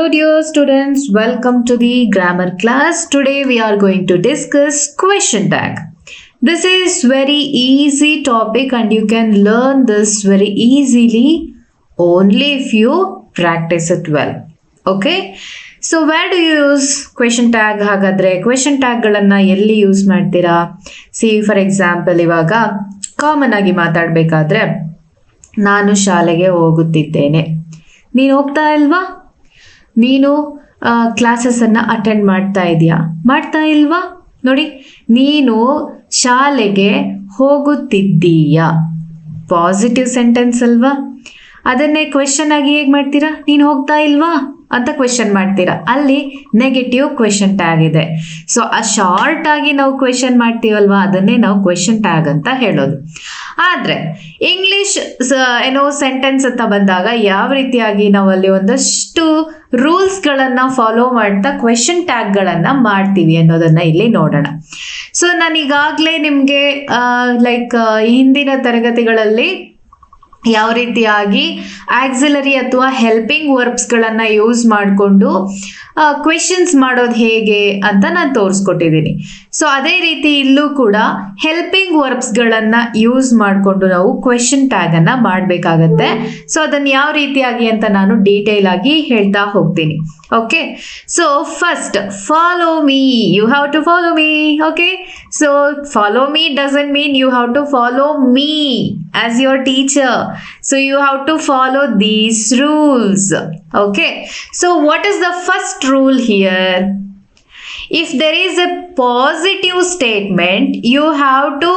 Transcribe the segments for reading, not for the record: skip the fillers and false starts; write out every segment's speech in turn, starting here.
dear students, welcome to the grammar class. Today we are going to discuss question tag. This is very easy topic and you can learn this very easily only if you practice it well. Okay? So where do you use question tag? ಹಾಗಾದ್ರೆ question tag ಗಳನ್ನ ಎಲ್ಲಿ use ಮಾಡ್ತೀರಾ? See for example ಇವಾಗ common ಆಗಿ ಮಾತಾಡಬೇಕಾದ್ರೆ ನಾನು ಶಾಲೆಗೆ ಹೋಗುತ್ತಿದ್ದೇನೆ. ನೀನು ಹೋಗ್ತಾ ಇಲ್ವಾ? ನೀನು ಕ್ಲಾಸಸ್ಸನ್ನು ಅಟೆಂಡ್ ಮಾಡ್ತಾ ಇಲ್ವಾ? ನೋಡಿ, ನೀನು ಶಾಲೆಗೆ ಹೋಗುತ್ತಿದ್ದೀಯಾ? ಪಾಸಿಟಿವ್ ಸೆಂಟೆನ್ಸ್ ಅಲ್ವಾ? ಅದನ್ನೇ ಕ್ವೆಶನ್ ಆಗಿ ಹೇಗೆ ಮಾಡ್ತೀರಾ? ನೀನು ಹೋಗ್ತಾ ಇಲ್ವಾ ಅಂತ ಕ್ವೆಶನ್ ಮಾಡ್ತೀರಾ. ಅಲ್ಲಿ ನೆಗೆಟಿವ್ ಕ್ವೆಶನ್ ಟ್ಯಾಗ್ ಇದೆ. ಸೊ ಆ ಶಾರ್ಟ್ ಆಗಿ ನಾವು ಕ್ವೆಶನ್ ಮಾಡ್ತೀವಲ್ವಾ, ಅದನ್ನೇ ನಾವು ಕ್ವೆಶನ್ ಟ್ಯಾಗ್ ಅಂತ ಹೇಳೋದು. ಆದರೆ ಇಂಗ್ಲಿಷ್ ಸೆಂಟೆನ್ಸ್ ಅಂತ ಬಂದಾಗ ಯಾವ ರೀತಿಯಾಗಿ ನಾವು ಅಲ್ಲಿ ಒಂದಷ್ಟು ರೂಲ್ಸ್ಗಳನ್ನು ಫಾಲೋ ಮಾಡ್ತಾ ಕ್ವೆಶನ್ ಟ್ಯಾಗ್ಗಳನ್ನು ಮಾಡ್ತೀವಿ ಅನ್ನೋದನ್ನ ಇಲ್ಲಿ ನೋಡೋಣ. ಸೊ ನಾನು ಈಗಾಗಲೇ ನಿಮಗೆ ಹಿಂದಿನ ತರಗತಿಗಳಲ್ಲಿ ಯಾವ ರೀತಿಯಾಗಿ ಆಕ್ಸಿಲರಿ ಅಥವಾ ಹೆಲ್ಪಿಂಗ್ ವರ್ಬ್ಸ್ಗಳನ್ನು ಯೂಸ್ ಮಾಡಿಕೊಂಡು ಕ್ವೆಶನ್ಸ್ ಮಾಡೋದು ಹೇಗೆ ಅಂತ ನಾನು ತೋರಿಸ್ಕೊಟ್ಟಿದ್ದೀನಿ. ಸೊ ಅದೇ ರೀತಿ ಇಲ್ಲೂ ಕೂಡ ಹೆಲ್ಪಿಂಗ್ ವರ್ಬ್ಸ್ಗಳನ್ನು ಯೂಸ್ ಮಾಡಿಕೊಂಡು ನಾವು ಕ್ವೆಶನ್ ಟ್ಯಾಗನ್ನು ಮಾಡಬೇಕಾಗತ್ತೆ. ಸೊ ಅದನ್ನು ಯಾವ ರೀತಿಯಾಗಿ ಅಂತ ನಾನು ಡೀಟೇಲ್ ಆಗಿ ಹೇಳ್ತಾ ಹೋಗ್ತೀನಿ. Okay, so first follow me, you have to follow me. Okay, so follow me doesn't mean you have to follow me as your teacher. So you have to follow these rules. Okay, so what is the first rule here? If there is a positive statement, you have to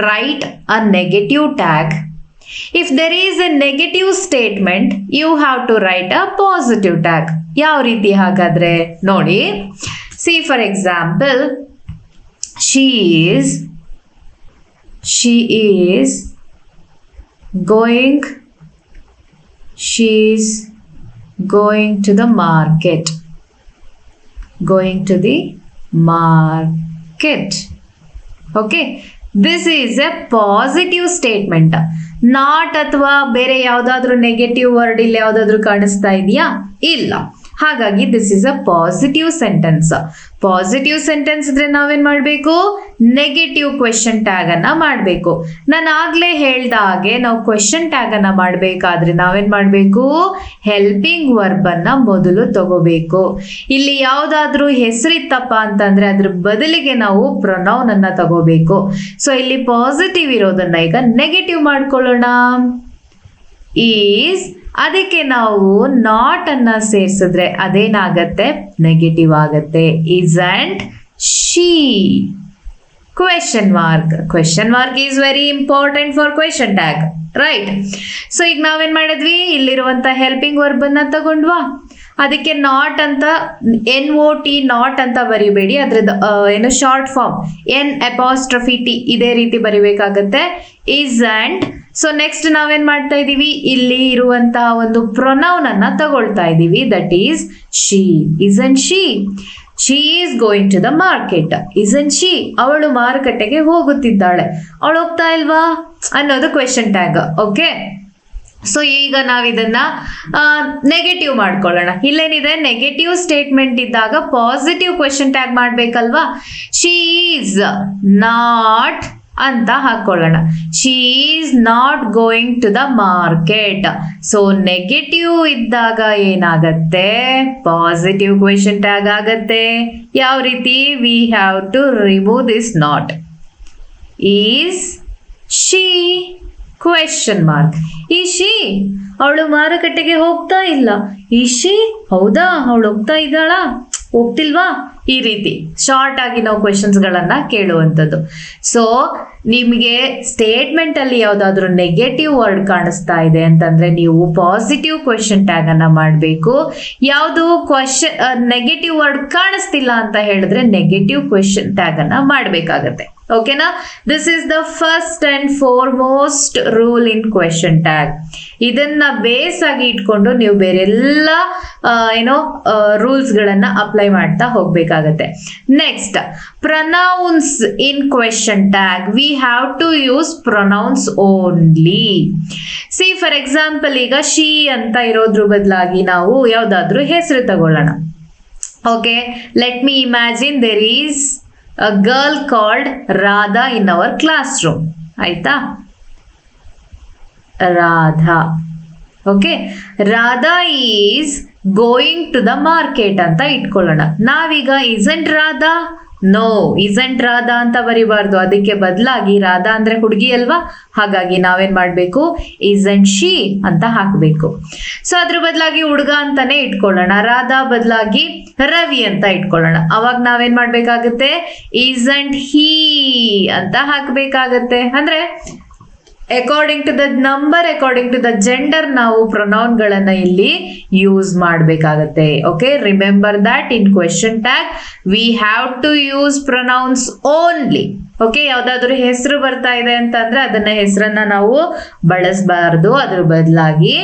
write a negative tag. If there is a negative statement, you have to write a positive tag. ಯಾವ ರೀತಿ ಹಾಗಾದ್ರೆ ನೋಡಿ, see for example, she is she's going to the market. Okay, this is a positive statement. Not ಅಥವಾ ಬೇರೆ ಯಾವುದಾದ್ರೂ negative word ಇಲ್ಲಿ ಯಾವುದಾದ್ರೂ ಕಾಣಿಸ್ತಾ ಇದೆಯಾ? ಇಲ್ಲ. ಹಾಗಾಗಿ this is a positive sentence. Positive sentence ಇದ್ರೆ ನಾವೇನ್ ಮಾಡಬೇಕು? ನೆಗೆಟಿವ್ ಕ್ವೆಶನ್ ಟ್ಯಾಗ್ ಅನ್ನ ಮಾಡಬೇಕು. ನಾನು ಆಗ್ಲೇ ಹೇಳ್ದ ಹಾಗೆ ನಾವು ಕ್ವೆಶನ್ ಟ್ಯಾಗ್ ಅನ್ನ ಮಾಡಬೇಕಾದ್ರೆ ನಾವೇನ್ ಮಾಡಬೇಕು? ಹೆಲ್ಪಿಂಗ್ ವರ್ಬ್ ಅನ್ನ ಮೊದಲು ತಗೋಬೇಕು. ಇಲ್ಲಿ ಯಾವ್ದಾದ್ರೂ ಹೆಸರಿತ್ತಪ್ಪ ಅಂತಂದ್ರೆ ಅದ್ರ ಬದಲಿಗೆ ನಾವು ಪ್ರೊನೌನ್ ಅನ್ನ ತಗೋಬೇಕು. ಸೊ ಇಲ್ಲಿ ಪಾಸಿಟಿವ್ ಇರೋದನ್ನ ಈಗ ನೆಗೆಟಿವ್ ಮಾಡ್ಕೊಳ್ಳೋಣ. ಈಸ್, ಅದಕ್ಕೆ ನಾವು ನಾಟ್ ಅನ್ನ ಸೇರಿಸಿದ್ರೆ ಅದೇನಾಗತ್ತೆ? ನೆಗೆಟಿವ್ ಆಗತ್ತೆ. isn't she? Question mark is very important for question tag, right? So ಈಗ ನಾವೇನ್ ಮಾಡಿದ್ವಿ? ಇಲ್ಲಿರುವಂತ ಹೆಲ್ಪಿಂಗ್ ವರ್ಬ್ ಅನ್ನ ತಗೊಂಡ್ವಾ, ಅದಕ್ಕೆ ನಾಟ್ ಅಂತ NOT ನಾಟ್ ಅಂತ ಬರಿಬೇಡಿ, ಅದ್ರದ್ದು ಶಾರ್ಟ್ ಫಾರ್ಮ್ N'(T) ಇದೇ ರೀತಿ ಬರಿಬೇಕಾಗತ್ತೆ. isn't. ಸೊ ನೆಕ್ಸ್ಟ್ ನಾವೇನ್ ಮಾಡ್ತಾ ಇದೀವಿ? ಇಲ್ಲಿ ಇರುವಂತಹ ಒಂದು ಪ್ರೊನೌನ್ ಅನ್ನ ತಗೊಳ್ತಾ ಇದೀವಿ, that is she. isn't she? She is going to the market. isn't she? ಅವಳು ಮಾರುಕಟ್ಟೆಗೆ ಹೋಗುತ್ತಿದ್ದಾಳೆ. ಅವಳು ಹೋಗ್ತಾ ಇಲ್ವಾ ಅನ್ನೋದು ಕ್ವೆಶನ್ ಟ್ಯಾಗ್. ಓಕೆ, ಸೊ ಈಗ ನಾವಿದನ್ನ ನೆಗೆಟಿವ್ ಮಾಡ್ಕೊಳ್ಳೋಣ. ಇಲ್ಲೇನಿದೆ? ನೆಗೆಟಿವ್ ಸ್ಟೇಟ್ಮೆಂಟ್ ಇದ್ದಾಗ ಪಾಸಿಟಿವ್ ಕ್ವೆಶನ್ ಟ್ಯಾಗ್ ಮಾಡ್ಬೇಕಲ್ವಾ? ಶಿ ಈಸ್ ನಾಟ್ ಅಂತ ಹಾಕೊಳ್ಳೋಣ. She is not going to the market. So negative ಇದ್ದಾಗ ಏನಾಗತ್ತೆ? ಪಾಸಿಟಿವ್ ಕ್ವೆಶನ್ ಟ್ಯಾಗ್ ಆಗತ್ತೆ. ಯಾವ ರೀತಿ? We have to remove this not. Is she? Question mark. ಶಿ ಅವಳು ಮಾರುಕಟ್ಟೆಗೆ ಹೋಗ್ತಾ ಇಲ್ಲ. ಶಿ? ಹೌದಾ, ಅವಳು ಹೋಗ್ತಾ ಇದ್ದಾಳಾ? ಹೋಗ್ತಿಲ್ವಾ? ಈ ರೀತಿ ಶಾರ್ಟ್ ಆಗಿ ನಾವು ಕ್ವೆಶನ್ಸ್ ಗಳನ್ನ ಕೇಳುವಂಥದ್ದು. ಸೊ ನಿಮಗೆ ಸ್ಟೇಟ್ಮೆಂಟ್ ಅಲ್ಲಿ ಯಾವ್ದಾದ್ರು ನೆಗೆಟಿವ್ ವರ್ಡ್ ಕಾಣಿಸ್ತಾ ಇದೆ ಅಂತಂದ್ರೆ ನೀವು ಪಾಸಿಟಿವ್ ಕ್ವೆಶನ್ ಟ್ಯಾಗ್ ಅನ್ನ ಮಾಡಬೇಕು. ಯಾವುದು ನೆಗೆಟಿವ್ ವರ್ಡ್ ಕಾಣಿಸ್ತಿಲ್ಲ ಅಂತ ಹೇಳಿದ್ರೆ ನೆಗೆಟಿವ್ ಕ್ವೆಶನ್ ಟ್ಯಾಗ್ ಅನ್ನ ಮಾಡಬೇಕಾಗತ್ತೆ. ಓಕೆನಾ. This is the first and foremost rule in question tag. ಇದನ್ನ ಬೇಸ್ ಆಗಿ ಇಟ್ಕೊಂಡು ನೀವು ಬೇರೆಲ್ಲ ರೂಲ್ಸ್ ಗಳನ್ನ ಅಪ್ಲೈ ಮಾಡ್ತಾ ಹೋಗ್ಬೇಕಾಗತ್ತೆ. Next, pronouns in question tag we have to use pronouns only. See for example, ಈಗ ಶಿ ಅಂತ ಇರೋದ್ರ ಬದಲಾಗಿ ನಾವು ಯಾವ್ದಾದ್ರು ಹೆಸರು ತಗೊಳ್ಳೋಣ. Okay, let me imagine there is a girl called Radha in our classroom. ಆಯ್ತಾ, Radha. Okay, Radha is going to the market ಅಂತ ಇಟ್ಕೊಳ್ಳೋಣ. ನಾವೀಗ isn't Radha, no isn't Radha ಅಂತ ಬರಿಬಾರ್ದು. ಅದಕ್ಕೆ ಬದಲಾಗಿ ರಾಧಾ ಅಂದ್ರೆ ಹುಡುಗಿ ಅಲ್ವಾ, ಹಾಗಾಗಿ ನಾವೇನ್ ಮಾಡ್ಬೇಕು, isn't she ಅಂತ ಹಾಕ್ಬೇಕು. ಸೊ ಅದ್ರ ಬದಲಾಗಿ ಹುಡುಗ ಅಂತಾನೆ ಇಟ್ಕೊಳ್ಳೋಣ. ರಾಧಾ ಬದಲಾಗಿ ರವಿ ಅಂತ ಇಟ್ಕೊಳ್ಳೋಣ. ಅವಾಗ ನಾವೇನ್ ಮಾಡ್ಬೇಕಾಗತ್ತೆ, isn't he ಅಂತ ಹಾಕ್ಬೇಕಾಗತ್ತೆ. ಅಂದ್ರೆ according to the number, according to the gender ನಾವು ಪ್ರೊನೌನ್ ಗಳನ್ನ ಇಲ್ಲಿ ಯೂಸ್ ಮಾಡಬೇಕಾಗತ್ತೆ. Okay, remember that in question tag we have to use pronouns only. Okay, ಯಾವ್ದಾದ್ರು ಹೆಸರು ಬರ್ತಾ ಇದೆ ಅಂತಂದ್ರೆ ಅದನ್ನ ಹೆಸರನ್ನ ನಾವು ಬಳಸಬಾರದು, ಅದ್ರ ಬದಲಾಗಿ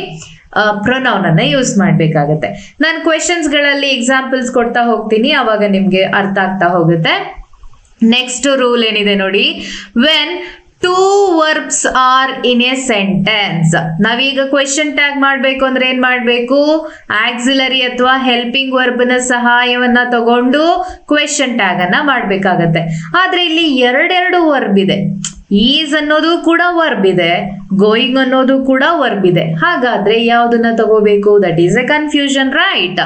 ಪ್ರೊನೌನ್ ಅನ್ನ ಯೂಸ್ ಮಾಡ್ಬೇಕಾಗತ್ತೆ. ನಾನು ಕ್ವೆಶನ್ಸ್ ಗಳಲ್ಲಿ ಎಕ್ಸಾಂಪಲ್ಸ್ ಕೊಡ್ತಾ ಹೋಗ್ತೀನಿ, ಅವಾಗ ನಿಮ್ಗೆ ಅರ್ಥ ಆಗ್ತಾ ಹೋಗುತ್ತೆ. ನೆಕ್ಸ್ಟ್ ರೂಲ್ ಏನಿದೆ ನೋಡಿ, when two verbs are in a sentence. ನಾವೀಗ ಕ್ವೆಶ್ಚನ್ ಟ್ಯಾಗ್ ಮಾಡ್ಬೇಕು ಅಂದ್ರೆ ಏನ್ ಮಾಡ್ಬೇಕು, ಆಕ್ಸಿಲರಿ ಅಥವಾ ಹೆಲ್ಪಿಂಗ್ ವರ್ಬ್ ನ ಸಹಾಯವನ್ನ ತಗೊಂಡು ಕ್ವೆಶ್ಚನ್ ಟ್ಯಾಗ್ ಅನ್ನ ಮಾಡ್ಬೇಕಾಗತ್ತೆ. ಆದ್ರೆ ಇಲ್ಲಿ ಎರಡೆರಡು ವರ್ಬ್ ಇದೆ. ಈಸ್ ಅನ್ನೋದು ಕೂಡ ವರ್ಬ್ ಇದೆ, ಗೋಯಿಂಗ್ ಅನ್ನೋದು ಕೂಡ ವರ್ಬ್ ಇದೆ. ಹಾಗಾದ್ರೆ ಯಾವ್ದನ್ನ ತಗೋಬೇಕು? That is a confusion, right?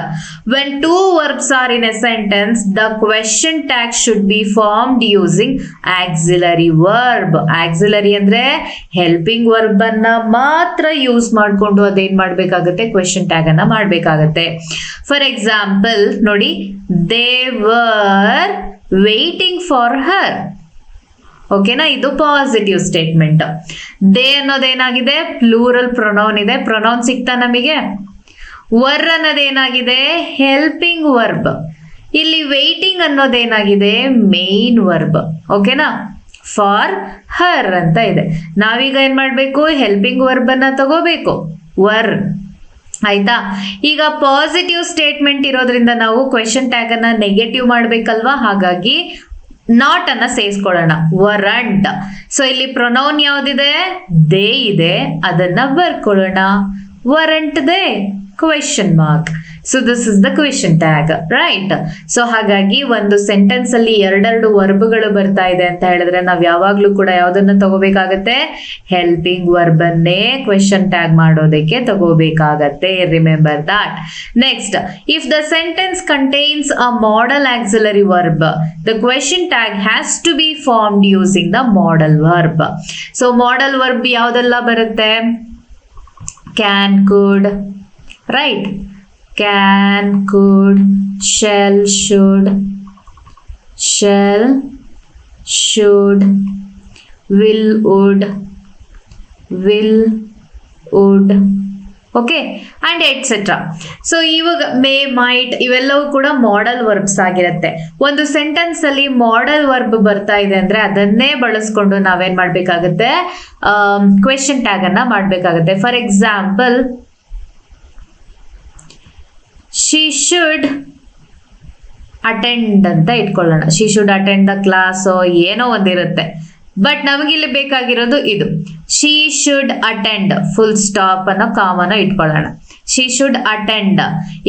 When two verbs are in a sentence the question tag should be formed using auxiliary verb. Auxiliary ಅಂದ್ರೆ ಹೆಲ್ಪಿಂಗ್ ವರ್ಬ್ ಅನ್ನ ಮಾತ್ರ ಯೂಸ್ ಮಾಡ್ಕೊಂಡು ಅದೇನ್ ಮಾಡ್ಬೇಕಾಗತ್ತೆ, ಕ್ವೆಶ್ಚನ್ ಟ್ಯಾಗ್ ಅನ್ನ ಮಾಡ್ಬೇಕಾಗತ್ತೆ. ಫಾರ್ ಎಕ್ಸಾಂಪಲ್ ನೋಡಿ, they were waiting for her. ಓಕೆನಾ, ಇದು ಪಾಸಿಟಿವ್ ಸ್ಟೇಟ್ಮೆಂಟ್. ದೇ ಅನ್ನೋದೇನಾಗಿದೆ, ಪ್ಲೂರಲ್ ಪ್ರೊನೌನ್ ಇದೆ. ಪ್ರೊನೌನ್ ಸಿಗ್ತಾ ನಮಗೆ. ವರ್ ಅನ್ನೋದೇನಾಗಿದೆ, ಹೆಲ್ಪಿಂಗ್ ವರ್ಬ್. ಇಲ್ಲಿ ವೇಟಿಂಗ್ ಅನ್ನೋದೇನಾಗಿದೆ, ಮೇನ್ ವರ್ಬ್. ಓಕೆನಾ, ಫಾರ್ ಹರ್ ಅಂತ ಇದೆ. ನಾವೀಗ ಏನ್ ಮಾಡ್ಬೇಕು, ಹೆಲ್ಪಿಂಗ್ ವರ್ಬ್ ಅನ್ನ ತಗೋಬೇಕು, ವರ್. ಆಯ್ತಾ, ಈಗ ಪಾಸಿಟಿವ್ ಸ್ಟೇಟ್ಮೆಂಟ್ ಇರೋದ್ರಿಂದ ನಾವು ಕ್ವೆಶ್ಚನ್ ಟ್ಯಾಗ್ ಅನ್ನ ನೆಗೆಟಿವ್ ಮಾಡ್ಬೇಕಲ್ವಾ, ಹಾಗಾಗಿ ನಾಟ್ ಅನ್ನ ಸೇರಿಸ್ಕೊಳ್ಳೋಣ, ವರಂಟ್. ಸೊ ಇಲ್ಲಿ ಪ್ರೊನೌನ್ ಯಾವ್ದಿದೆ, ದೇ ಇದೆ, ಅದನ್ನ ಬರ್ಕೊಳ್ಳೋಣ, weren't they question mark. So this is the question tag, right? So ಹಾಗಾಗಿ ಒಂದು ಸೆಂಟೆನ್ಸ್ ಅಲ್ಲಿ ಎರಡೆರಡು ವರ್ಬ್ಗಳು ಬರ್ತಾ ಇದೆ ಅಂತ ಹೇಳಿದ್ರೆ ನಾವ್ ಯಾವಾಗ್ಲೂ ಕೂಡ ಯಾವ್ದನ್ನ ತಗೋಬೇಕಾಗತ್ತೆ, ಹೆಲ್ಪಿಂಗ್ ವರ್ಬ್ ಅನ್ನೇ ಕ್ವೆಶ್ಚನ್ ಟ್ಯಾಗ್ ಮಾಡೋದಕ್ಕೆ ತಗೋಬೇಕಾಗತ್ತೆ. Remember that. Next, if the sentence contains a modal auxiliary verb the question tag has to be formed using the modal verb. So modal verb ಯಾವ್ದೆಲ್ಲ ಬರುತ್ತೆ, can, could, right? Can, could, shall, should, will, would, okay, and etcetera. So ಇವಾಗ may, mite ಇವೆಲ್ಲವೂ ಕೂಡ modal verbs ಆಗಿರುತ್ತೆ. ಒಂದು sentence ಅಲ್ಲಿ ಮಾಡಲ್ verb ಬರ್ತಾ ಇದೆ ಅಂದ್ರೆ ಅದನ್ನೇ ಬಳಸ್ಕೊಂಡು ನಾವೇನ್ ಮಾಡ್ಬೇಕಾಗತ್ತೆ, ಕ್ವೆಶ್ಚನ್ ಟ್ಯಾಗ್ ಅನ್ನ ಮಾಡ್ಬೇಕಾಗತ್ತೆ. For example, she should attend ಅಂತ ಇಟ್ಕೊಳ್ಳೋಣ. she should attend the class ಏನೋ ಒಂದಿರುತ್ತೆ. ಬಟ್ ನಮಗಿಲ್ಲಿ ಬೇಕಾಗಿರೋದು ಇದು, she should attend full stop ಅನ್ನೋ ಕಾಮನ ಇಟ್ಕೊಳ್ಳೋಣ. she should attend.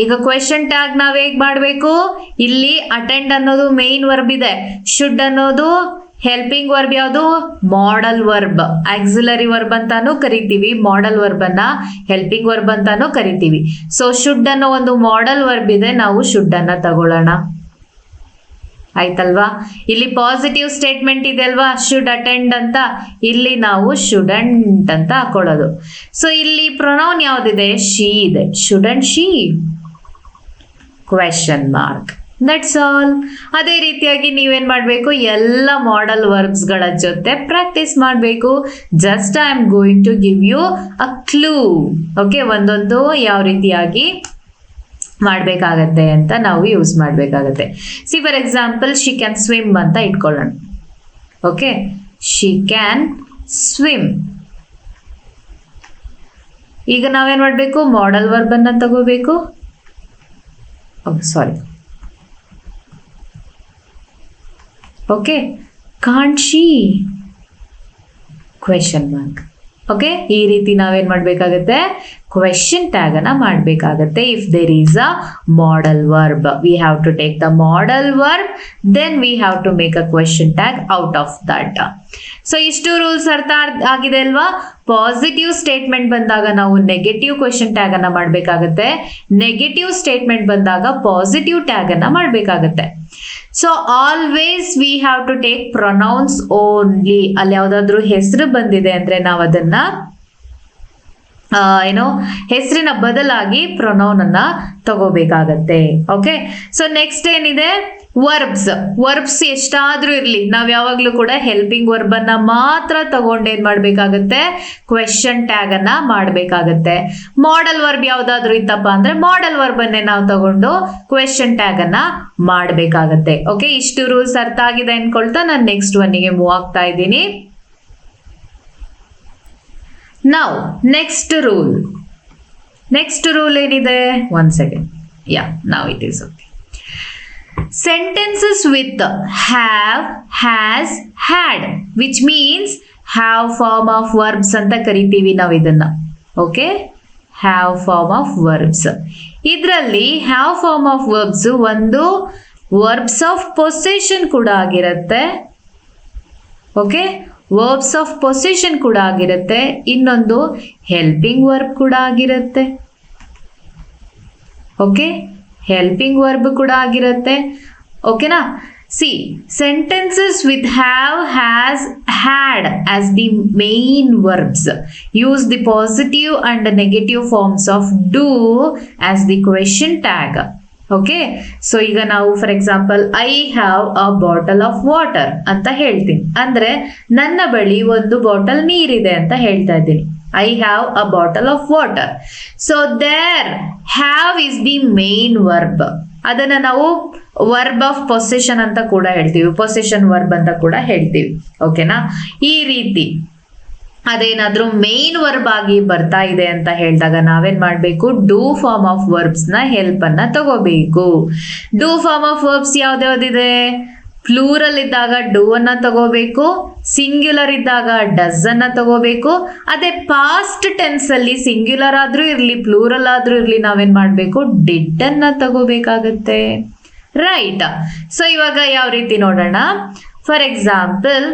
ಈಗ ಕ್ವೆಶ್ಚನ್ ಟ್ಯಾಗ್ ನಾವ್ ಹೇಗ್ ಮಾಡ್ಬೇಕು, ಇಲ್ಲಿ ಅಟೆಂಡ್ ಅನ್ನೋದು ಮೇನ್ ವರ್ಬ್ ಇದೆ, ಶುಡ್ ಅನ್ನೋದು ಹೆಲ್ಪಿಂಗ್ ವರ್ಬ್, ಯಾವುದು, ಮಾಡಲ್ ವರ್ಬ್. ಆಕ್ಸಿಲರಿ ವರ್ಬ್ ಅಂತಾನು ಕರಿತೀವಿ, ಮಾಡಲ್ ವರ್ಬ್ ಅನ್ನ ಹೆಲ್ಪಿಂಗ್ ವರ್ಬ್ ಅಂತಾನು ಕರಿತೀವಿ. ಸೊ ಶುಡ್ ಅನ್ನೋ ಒಂದು ಮಾಡಲ್ ವರ್ಬ್ ಇದೆ, ನಾವು ಶುಡ್ ಅನ್ನ ತಗೊಳ್ಳೋಣ. ಆಯ್ತಲ್ವಾ? ಇಲ್ಲಿ ಪಾಸಿಟಿವ್ ಸ್ಟೇಟ್ಮೆಂಟ್ ಇದೆ ಅಲ್ವಾ, ಶುಡ್ ಅಟೆಂಡ್ ಅಂತ, ಇಲ್ಲಿ ನಾವು ಶುಡಂಟ್ ಅಂತ ಹಾಕೊಳ್ಳೋದು. ಸೊ ಇಲ್ಲಿ ಪ್ರೊನೌನ್ ಯಾವ್ದಿದೆ, ಶಿ ಇದೆ. Shouldn't she question mark. That's all. ಅದೇ ರೀತಿಯಾಗಿ ನೀವೇನ್ ಮಾಡ್ಬೇಕು, ಎಲ್ಲ ಮಾಡಲ್ ವರ್ಬ್ಸ್ ಗಳ ಜೊತೆ ಪ್ರಾಕ್ಟೀಸ್ ಮಾಡಬೇಕು. Just I am going to give you a clue. Okay, ಒಂದೊಂದು ಯಾವ ರೀತಿಯಾಗಿ ಮಾಡ್ಬೇಕಾಗತ್ತೆ ಅಂತ ನಾವು ಯೂಸ್ ಮಾಡ್ಬೇಕಾಗತ್ತೆ. See for example, she can swim ಅಂತ ಇಟ್ಕೊಳ್ಳೋಣ. Okay, she can swim. ಈಗ ನಾವೇನ್ ಮಾಡಬೇಕು, ಮಾಡಲ್ ವರ್ಬ್ ಅನ್ನ ತಗೋಬೇಕು. Sorry, okay, can't she question mark. Okay, ಈ ರೀತಿ ನಾವೇನ್ ಮಾಡ್ಬೇಕಾಗತ್ತೆ, ಕ್ವೆಶನ್ ಟ್ಯಾಗ್ ಅನ್ನ ಮಾಡ್ಬೇಕಾಗತ್ತೆ. If there is a modal verb, we have to take the modal verb, then we have to make a question tag out of that. So ಇಷ್ಟು rules ಅರ್ಥ ಆಗಿದೆ ಅಲ್ವಾ? ಪಾಸಿಟಿವ್ ಸ್ಟೇಟ್ಮೆಂಟ್ ಬಂದಾಗ ನಾವು ನೆಗೆಟಿವ್ ಕ್ವೆಶನ್ ಟ್ಯಾಗ್ ಅನ್ನ ಮಾಡ್ಬೇಕಾಗತ್ತೆ, negative statement ಬಂದಾಗ positive tag ಅನ್ನ ಮಾಡ್ಬೇಕಾಗತ್ತೆ. So always we have to take pronouns only. ಅಲ್ಲಿ ಯಾವ್ದಾದ್ರು ಹೆಸರು ಬಂದಿದೆ ಅಂದ್ರೆ ನಾವು ಅದನ್ನ ಹೆಸರಿನ ಬದಲಾಗಿ ಪ್ರೊನೌನ್ ಅನ್ನ ತಗೋಬೇಕಾಗತ್ತೆ. ಓಕೆ, ಸೊ ನೆಕ್ಸ್ಟ್ ಏನಿದೆ, ವರ್ಬ್ಸ್ ಎಷ್ಟಾದ್ರೂ ಇರ್ಲಿ, ನಾವ್ ಯಾವಾಗ್ಲೂ ಕೂಡ ಹೆಲ್ಪಿಂಗ್ ವರ್ಬ್ ಅನ್ನ ಮಾತ್ರ ತಗೊಂಡು ಏನ್ ಮಾಡ್ಬೇಕಾಗತ್ತೆ, ಕ್ವೆಶನ್ ಟ್ಯಾಗ್ ಅನ್ನ ಮಾಡ್ಬೇಕಾಗತ್ತೆ. ಮಾಡಲ್ ವರ್ಬ್ ಯಾವ್ದಾದ್ರು ಇತ್ತಪ್ಪ ಅಂದ್ರೆ ಮಾಡಲ್ ವರ್ಬ್ ಅನ್ನೇ ನಾವು ತಗೊಂಡು ಕ್ವೆಶನ್ ಟ್ಯಾಗ್ ಅನ್ನ ಮಾಡ್ಬೇಕಾಗತ್ತೆ. ಓಕೆ, ಇಷ್ಟು ರೂಲ್ಸ್ ಅರ್ಥ ಆಗಿದೆ ಅನ್ಕೊಳ್ತಾ ನಾನು ನೆಕ್ಸ್ಟ್ ಒನ್ನಿಗೆ ಮೂವ್ ಆಗ್ತಾ ಇದ್ದೀನಿ. Now, next rule ಏನಿದೆ, 1 second. Yeah, now it is okay. Sentences with have, has, had, which means have form of verbs ಅಂತ ಕರಿತೀವಿ ನಾವು ಇದನ್ನ. Okay, have form of verbs. ಇದರಲ್ಲಿ have form of verbs ಒಂದು verbs of possession ಕೂಡ ಆಗಿರುತ್ತೆ. Okay, verbs of position ಕೂಡ ಆಗಿರುತ್ತೆ, ಇನ್ನೊಂದು ಹೆಲ್ಪಿಂಗ್ ವರ್ಬ್ ಕೂಡ ಆಗಿರುತ್ತೆ. ಓಕೆ, ಹೆಲ್ಪಿಂಗ್ ವರ್ಬ್ ಕೂಡ ಆಗಿರುತ್ತೆ. ಓಕೆನಾ? See, sentences with have, has, had as the main verbs use the positive and negative forms of do as the question tag. Okay, so ಈಗ ನಾವು for example I have a bottle of water ಅಂತ ಹೇಳ್ತೀನಿ ಅಂದ್ರೆ ನನ್ನ ಬಳಿ ಒಂದು bottle ನೀರಿದೆ ಅಂತ ಹೇಳ್ತಾ ಇದ್ದೀನಿ. I have a bottle of water. So there have is the main verb. ಅದನ್ನ ನಾವು ವರ್ಬ್ ಆಫ್ ಪೊಸೆಷನ್ ಅಂತ ಕೂಡ ಹೇಳ್ತೀವಿ, ಪೊಸೆಷನ್ ವರ್ಬ್ ಅಂತ ಕೂಡ ಹೇಳ್ತೀವಿ. ಓಕೆನಾ? ಈ ರೀತಿ ಅದೇನಾದ್ರೂ ಮೇನ್ ವರ್ಬ್ ಆಗಿ ಬರ್ತಾ ಇದೆ ಅಂತ ಹೇಳಿದಾಗ ನಾವೇನ್ ಮಾಡ್ಬೇಕು, ಡೂ ಫಾರ್ಮ್ ಆಫ್ ವರ್ಬ್ಸ್ ನ ಹೆಲ್ಪ್ ಅನ್ನ ತಗೋಬೇಕು. ಡೂ ಫಾರ್ಮ್ ಆಫ್ ವರ್ಬ್ಸ್ ಯಾವ್ದ್ಯಾವ್ದಿದೆ? ಪ್ಲೂರಲ್ ಇದ್ದಾಗ ಡೂ ಅನ್ನ ತಗೋಬೇಕು, ಸಿಂಗ್ಯುಲರ್ ಇದ್ದಾಗ ಡಸ್ ಅನ್ನ ತಗೋಬೇಕು. ಅದೇ ಪಾಸ್ಟ್ ಟೆನ್ಸ್ ಅಲ್ಲಿ ಸಿಂಗ್ಯುಲರ್ ಆದ್ರೂ ಇರ್ಲಿ ಪ್ಲೂರಲ್ ಆದ್ರೂ ಇರ್ಲಿ ನಾವೇನ್ ಮಾಡ್ಬೇಕು, ಡಿಡ್ ಅನ್ನ ತಗೋಬೇಕಾಗತ್ತೆ. ರೈಟ್? ಸೊ ಇವಾಗ ಯಾವ ರೀತಿ ನೋಡೋಣ. For example,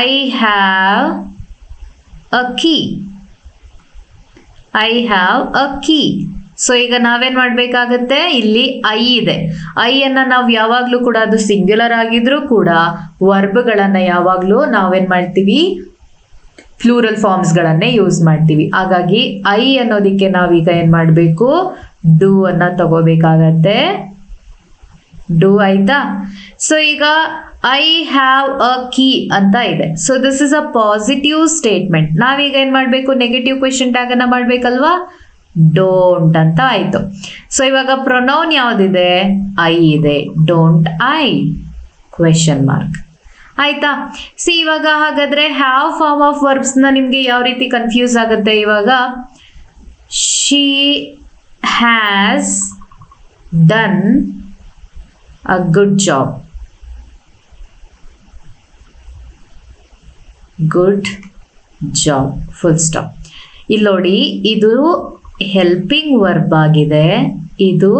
I have a key. I have a key. So ಈಗ ನಾವೇನ್ ಮಾಡ್ಬೇಕಾಗತ್ತೆ, ಇಲ್ಲಿ ಐ ಇದೆ. ಐ ಅನ್ನ ನಾವು ಯಾವಾಗ್ಲೂ ಕೂಡ ಅದು ಸಿಂಗ್ಯುಲರ್ ಆಗಿದ್ರು ಕೂಡ ವರ್ಬ್ಗಳನ್ನ ಯಾವಾಗ್ಲೂ ನಾವೇನ್ ಮಾಡ್ತೀವಿ, ಪ್ಲೂರಲ್ ಫಾರ್ಮ್ಸ್ ಗಳನ್ನೇ ಯೂಸ್ ಮಾಡ್ತೀವಿ. ಹಾಗಾಗಿ ಐ ಅನ್ನೋದಿಕ್ಕೆ ನಾವೀಗ ಏನ್ ಮಾಡ್ಬೇಕು, ಡೂ ಅನ್ನ ತಗೋಬೇಕಾಗತ್ತೆ. ಡೂ ಆಯ್ತಾ? ಸೊ ಈಗ ಐ ಹ್ಯಾವ್ ಅ ಕೀ ಅಂತ ಇದೆ. So this is a positive statement. ನಾವೀಗ ಏನ್ ಮಾಡ್ಬೇಕು, ನೆಗೆಟಿವ್ ಕ್ವೆಶನ್ ಟ್ಯಾಗ್ ಅನ್ನ ಮಾಡ್ಬೇಕಲ್ವಾ, ಡೋಂಟ್ ಅಂತ ಆಯ್ತು. ಸೊ ಇವಾಗ ಪ್ರೊನೌನ್ ಯಾವ್ದಿದೆ, ಐ ಇದೆ. Don't I question mark. ಆಯ್ತಾ? ಸಿ ಇವಾಗ ಹಾಗಾದ್ರೆ ಹ್ಯಾವ್ ಫಾರ್ಮ್ ಆಫ್ ವರ್ಬ್ಸ್ ನ ನಿಮ್ಗೆ ಯಾವ ರೀತಿ ಕನ್ಫ್ಯೂಸ್ ಆಗುತ್ತೆ. ಇವಾಗ she has done a good job. Good job. Full stop. ಇಲ್ಲಿ ನೋಡಿ, ಇದು ಹೆಲ್ಪಿಂಗ್ ವರ್ಬ್ ಆಗಿದೆ, ಇದು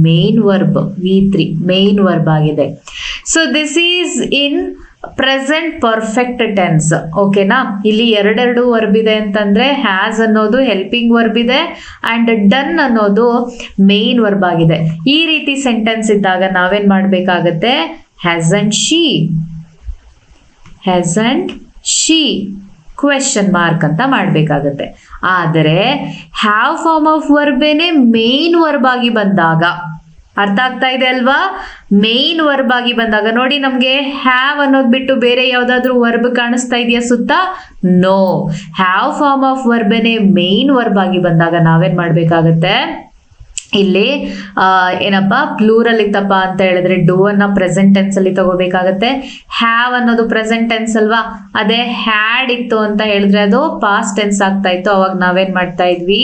main verb V3 main verb ಆಗಿದೆ. So this is in present perfect tense. ಓಕೆನಾ? ಇಲ್ಲಿ ಎರಡೆರಡು ವರ್ಬ್ ಇದೆ ಅಂತಂದ್ರೆ ಹ್ಯಾಸ್ ಅನ್ನೋದು ಹೆಲ್ಪಿಂಗ್ ವರ್ಬ್ ಇದೆ ಅಂಡ್ ಡನ್ ಅನ್ನೋದು ಮೇನ್ ವರ್ಬ್ ಆಗಿದೆ. ಈ ರೀತಿ ಸೆಂಟೆನ್ಸ್ ಇದ್ದಾಗ ನಾವೇನ್ ಮಾಡ್ಬೇಕಾಗತ್ತೆ, ಹ್ಯಾಸಂಟ್ ಶಿ ಕ್ವೆಶನ್ ಮಾರ್ಕ್ ಅಂತ ಮಾಡ್ಬೇಕಾಗತ್ತೆ. ಆದರೆ ಹ್ಯಾವ್ ಫಾರ್ಮ್ ಆಫ್ ವರ್ಬೇನೆ ಮೇನ್ ವರ್ಬ್ ಆಗಿ ಬಂದಾಗ, ಅರ್ಥ ಆಗ್ತಾ ಇದೆ ಅಲ್ವಾ? ಮೇನ್ ವರ್ಬ್ ಆಗಿ ಬಂದಾಗ ನೋಡಿ, ನಮ್ಗೆ ಹ್ಯಾವ್ ಅನ್ನೋದು ಬಿಟ್ಟು ಬೇರೆ ಯಾವ್ದಾದ್ರು ವರ್ಬ್ ಕಾಣಿಸ್ತಾ ಇದೆಯಾ ಸುತ್ತ? ನೋ. ಹ್ಯಾವ್ ಫಾರ್ಮ್ ಆಫ್ ವರ್ಬೇನೆ ಮೇನ್ ವರ್ಬ್ ಆಗಿ ಬಂದಾಗ ನಾವೇನ್ ಮಾಡ್ಬೇಕಾಗತ್ತೆ, ಇಲ್ಲಿ ಏನಪ್ಪ ಪ್ಲೂರಲ್ ಇತ್ತಪ್ಪ ಅಂತ ಹೇಳಿದ್ರೆ ಡೂ ಅನ್ನ ಪ್ರೆಸೆಂಟ್ ಟೆನ್ಸ್ ಅಲ್ಲಿ ತಗೋಬೇಕಾಗತ್ತೆ. ಹ್ಯಾವ್ ಅನ್ನೋದು ಪ್ರೆಸೆಂಟ್ ಟೆನ್ಸ್ ಅಲ್ವಾ, ಅದೇ ಹ್ಯಾಡ್ ಇತ್ತು ಅಂತ ಹೇಳಿದ್ರೆ ಅದು ಪಾಸ್ಟ್ ಟೆನ್ಸ್ ಆಗ್ತಾ ಇತ್ತು. ಅವಾಗ ನಾವೇನ್ ಮಾಡ್ತಾ ಇದ್ವಿ,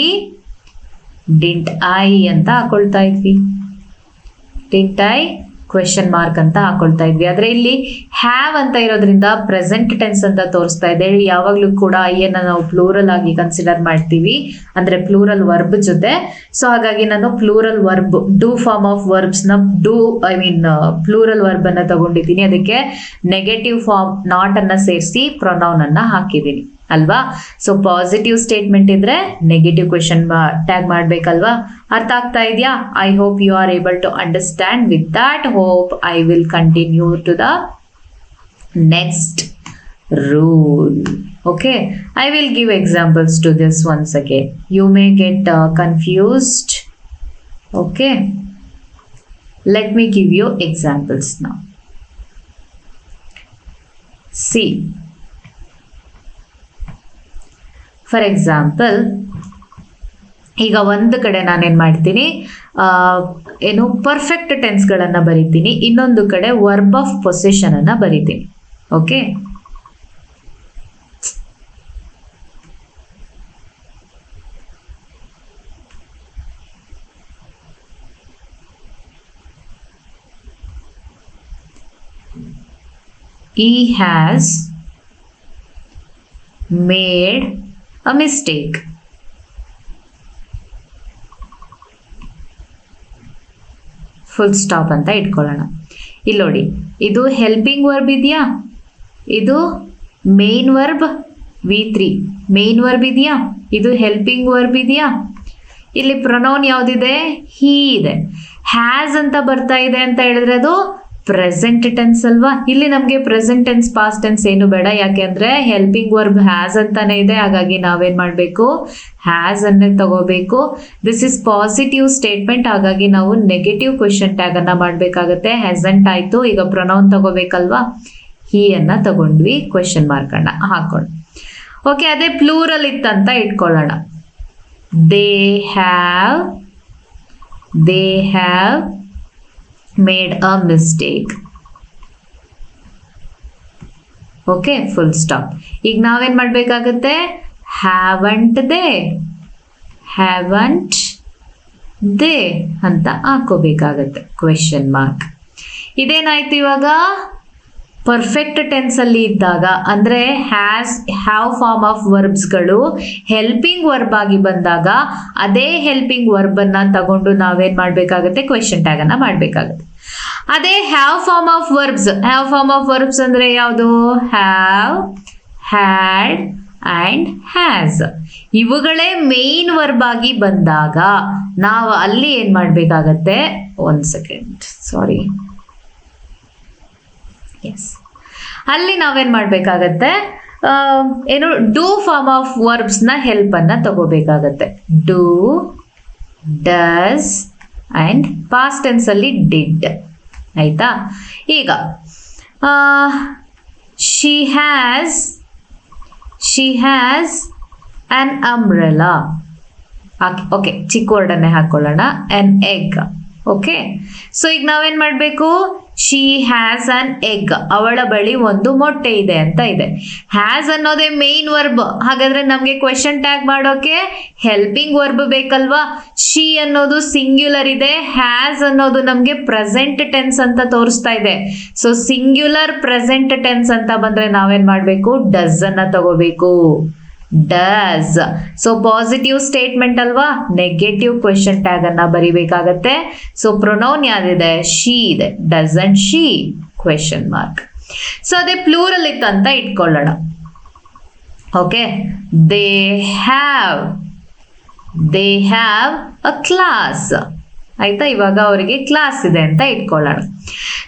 ಡಿಂಟ್ ಐ ಅಂತ ಹಾಕೊಳ್ತಾ ಇದ್ವಿ. ಡಿಂಟ್ ಐ ಕ್ವೆಶನ್ ಮಾರ್ಕ್ ಅಂತ ಹಾಕೊಳ್ತಾ ಇದ್ವಿ. ಆದ್ರೆ ಇಲ್ಲಿ ಹ್ಯಾವ್ ಅಂತ ಇರೋದ್ರಿಂದ ಪ್ರೆಸೆಂಟ್ ಟೆನ್ಸ್ ಅಂತ ತೋರಿಸ್ತಾ ಇದೆ. ಯಾವಾಗ್ಲೂ ಕೂಡ ಐಯನ್ನ ನಾವು ಪ್ಲೂರಲ್ ಆಗಿ ಕನ್ಸಿಡರ್ ಮಾಡ್ತೀವಿ, ಅಂದ್ರೆ ಪ್ಲೂರಲ್ ವರ್ಬ್ ಜೊತೆ. ಸೊ ಹಾಗಾಗಿ ನಾನು plural verb do form of verbs ನ ಪ್ಲೂರಲ್ ವರ್ಬ್ ಅನ್ನ ತಗೊಂಡಿದ್ದೀನಿ. ಅದಕ್ಕೆ ನೆಗೆಟಿವ್ ಫಾರ್ಮ್ ನಾಟ್ ಅನ್ನ ಸೇರಿಸಿ ಪ್ರೊನೌನ್ ಅನ್ನ ಹಾಕಿದ್ದೀನಿ ಅಲ್ವಾ. ಸೊ ಪಾಸಿಟಿವ್ ಸ್ಟೇಟ್ಮೆಂಟ್ ಇದ್ರೆ ನೆಗೆಟಿವ್ ಕ್ವೆಶನ್ ಟ್ಯಾಗ್ ಮಾಡ್ಬೇಕಲ್ವಾ. ಅರ್ಥ ಆಗ್ತಾ ಇದೆಯಾ? I hope you are able to understand. With that hope I will continue to the next rule. Okay, I will give examples to this once again. You may get confused. Okay, let me give you examples now. See, for example ಈಗ ಒಂದು ಕಡೆ ನಾನೇನ್ ಮಾಡ್ತೀನಿ, ಏನು perfect ಟೆನ್ಸ್ಗಳನ್ನು ಬರಿತೀನಿ, ಇನ್ನೊಂದು ಕಡೆ verb of position ಅನ್ನ ಬರಿತೀನಿ. Okay, he has made a mistake. Full stop ಅಂತ ಇಟ್ಕೊಳ್ಳೋಣ. ಇಲ್ಲಿ ನೋಡಿ, ಇದು ಹೆಲ್ಪಿಂಗ್ ವರ್ಬ್ ಇದೆಯಾ, ಇದು main verb V3 main verb ಇದೆಯಾ, ಇದು ಹೆಲ್ಪಿಂಗ್ ವರ್ಬ್ ಇದೆಯಾ. ಇಲ್ಲಿ ಪ್ರೊನೌನ್ ಯಾವ್ದಿದೆ, ಹಿ ಇದೆ. ಹ್ಯಾಸ್ ಅಂತ ಬರ್ತಾ ಇದೆ ಅಂತ ಹೇಳಿದ್ರೆ ಅದು ಪ್ರೆಸೆಂಟ್ ಟೆನ್ಸ್ ಅಲ್ವಾ. ಇಲ್ಲಿ ನಮಗೆ ಪ್ರೆಸೆಂಟ್ ಟೆನ್ಸ್ ಪಾಸ್ಟ್ ಟೆನ್ಸ್ ಏನು ಬೇಡ, ಯಾಕೆ ಅಂದ್ರೆ ಹೆಲ್ಪಿಂಗ್ ವರ್ಬ್ ಹ್ಯಾಸ್ ಅಂತಾನೆ ಇದೆ. ಹಾಗಾಗಿ ನಾವೇನ್ ಮಾಡ್ಬೇಕು, ಹ್ಯಾಸ್ ಅನ್ನೇ ತಗೋಬೇಕು. ದಿಸ್ ಇಸ್ ಪಾಸಿಟಿವ್ ಸ್ಟೇಟ್ಮೆಂಟ್, ಹಾಗಾಗಿ ನಾವು ನೆಗೆಟಿವ್ ಕ್ವೆಶನ್ ಟ್ಯಾಗ್ ಅನ್ನ ಮಾಡ್ಬೇಕಾಗತ್ತೆ. ಹ್ಯಾಸಂಟ್ ಆಯ್ತು, ಈಗ ಪ್ರೊನೌನ್ ತಗೋಬೇಕಲ್ವಾ, ಹಿ ಅನ್ನ ತಗೊಂಡ್ವಿ, ಕ್ವೆಶನ್ ಮಾರ್ಕ್ ಅನ್ನ ಹಾಕೊಂಡು. ಓಕೆ, ಅದೇ ಪ್ಲೂರಲ್ ಇತ್ತಂತ ಇಟ್ಕೊಳ್ಳೋಣ. They have made a mistake. Okay, full stop. ಈಗ ನಾವೇನ್ ಮಾಡ್ಬೇಕಾಗತ್ತೆ, haven't they ಅಂತ ಹಾಕೋಬೇಕಾಗತ್ತೆ ಕ್ವೆಶನ್ ಮಾರ್ಕ್. ಇದೇನಾಯ್ತು, ಇವಾಗ ಪರ್ಫೆಕ್ಟ್ ಟೆನ್ಸ್ ಅಲ್ಲಿ ಇದ್ದಾಗ ಅಂದ್ರೆ ಹ್ಯಾವ್ ಫಾರ್ಮ್ ಆಫ್ ವರ್ಬ್ಸ್ಗಳು ಹೆಲ್ಪಿಂಗ್ ವರ್ಬ್ ಆಗಿ ಬಂದಾಗ ಅದೇ ಹೆಲ್ಪಿಂಗ್ ವರ್ಬ್ ಅನ್ನ ತಗೊಂಡು ನಾವೇನ್ ಮಾಡ್ಬೇಕಾಗತ್ತೆ, ಕ್ವೆಶನ್ ಟ್ಯಾಗ್ ಅನ್ನ ಮಾಡ್ಬೇಕಾಗತ್ತೆ. ಅದೇ ಹ್ಯಾವ್ ಫಾರ್ಮ್ ಆಫ್ ವರ್ಬ್ಸ್ ಅಂದ್ರೆ ಯಾವುದು, ಹ್ಯಾವ್, ಹ್ಯಾಡ್ ಅಂಡ್ ಹ್ಯಾಸ್. ಇವುಗಳೇ ಮೇನ್ ವರ್ಬ್ ಆಗಿ ಬಂದಾಗ ನಾವು ಅಲ್ಲಿ ಏನ್ ಮಾಡ್ಬೇಕಾಗತ್ತೆ, ಒಂದ್ ಸೆಕೆಂಡ್, ಸಾರಿ, ಅಲ್ಲಿ ನಾವೇನ್ ಮಾಡ್ಬೇಕಾಗತ್ತೆ, ಏನು ಡೂ ಫಾರ್ಮ್ ಆಫ್ ವರ್ಬ್ಸ್ ನ ಹೆಲ್ಪ್ ಅನ್ನ ತಗೋಬೇಕಾಗತ್ತೆ. Do, does and past tense ಅಲ್ಲಿ ಡಿಡ್. ಆಯ್ತಾ, ಈಗ she has an umbrella. Okay, ಚಿಕ್ಕ ವರ್ಡ್ ಅನ್ನೇ ಹಾಕೊಳ್ಳೋಣ, ಅನ್ ಎಗ್. ಓಕೆ, ಸೊ ಈಗ ನಾವೇನ್ ಮಾಡ್ಬೇಕು, ಶಿ ಹ್ಯಾಸ್ ಅನ್ ಎಗ್, ಅವಳ ಬಳಿ ಒಂದು ಮೊಟ್ಟೆ ಇದೆ ಅಂತ ಇದೆ. ಹ್ಯಾಸ್ ಅನ್ನೋದೇ ಮೇನ್ ವರ್ಬ್, ಹಾಗಾದ್ರೆ ನಮ್ಗೆ ಕ್ವೆಶನ್ ಟ್ಯಾಗ್ ಮಾಡೋಕೆ ಹೆಲ್ಪಿಂಗ್ ವರ್ಬ್ ಬೇಕಲ್ವಾ. ಶಿ ಅನ್ನೋದು ಸಿಂಗ್ಯುಲರ್ ಇದೆ, ಹ್ಯಾಸ್ ಅನ್ನೋದು ನಮ್ಗೆ ಪ್ರೆಸೆಂಟ್ ಟೆನ್ಸ್ ಅಂತ ತೋರಿಸ್ತಾ ಇದೆ. ಸೊ ಸಿಂಗ್ಯುಲರ್ ಪ್ರೆಸೆಂಟ್ ಟೆನ್ಸ್ ಅಂತ ಬಂದ್ರೆ ನಾವೇನ್ ಮಾಡ್ಬೇಕು, ಡಸ್ ಅನ್ನ ತಗೋಬೇಕು. ಡಸ್. ಸೊ ಪಾಸಿಟಿವ್ ಸ್ಟೇಟ್ಮೆಂಟ್ ಅಲ್ವಾ, ನೆಗೆಟಿವ್ ಕ್ವೆಶನ್ ಟ್ಯಾಗ್ ಅನ್ನ ಬರಿಬೇಕಾಗತ್ತೆ. ಸೊ ಪ್ರೊನೌನ್ ಯಾವ್ದಿದೆ, ಶಿ ಇದೆ. Doesn't she, question mark. So ಅದೇ ಪ್ಲೂರಲ್ ಇತ್ತಂತ ಇಟ್ಕೊಳ್ಳೋಣ. Okay, they have a class. ಆಯ್ತಾ, ಇವಾಗ ಅವರಿಗೆ ಕ್ಲಾಸ್ ಇದೆ ಅಂತ ಇಟ್ಕೊಳ್ಳೋಣ.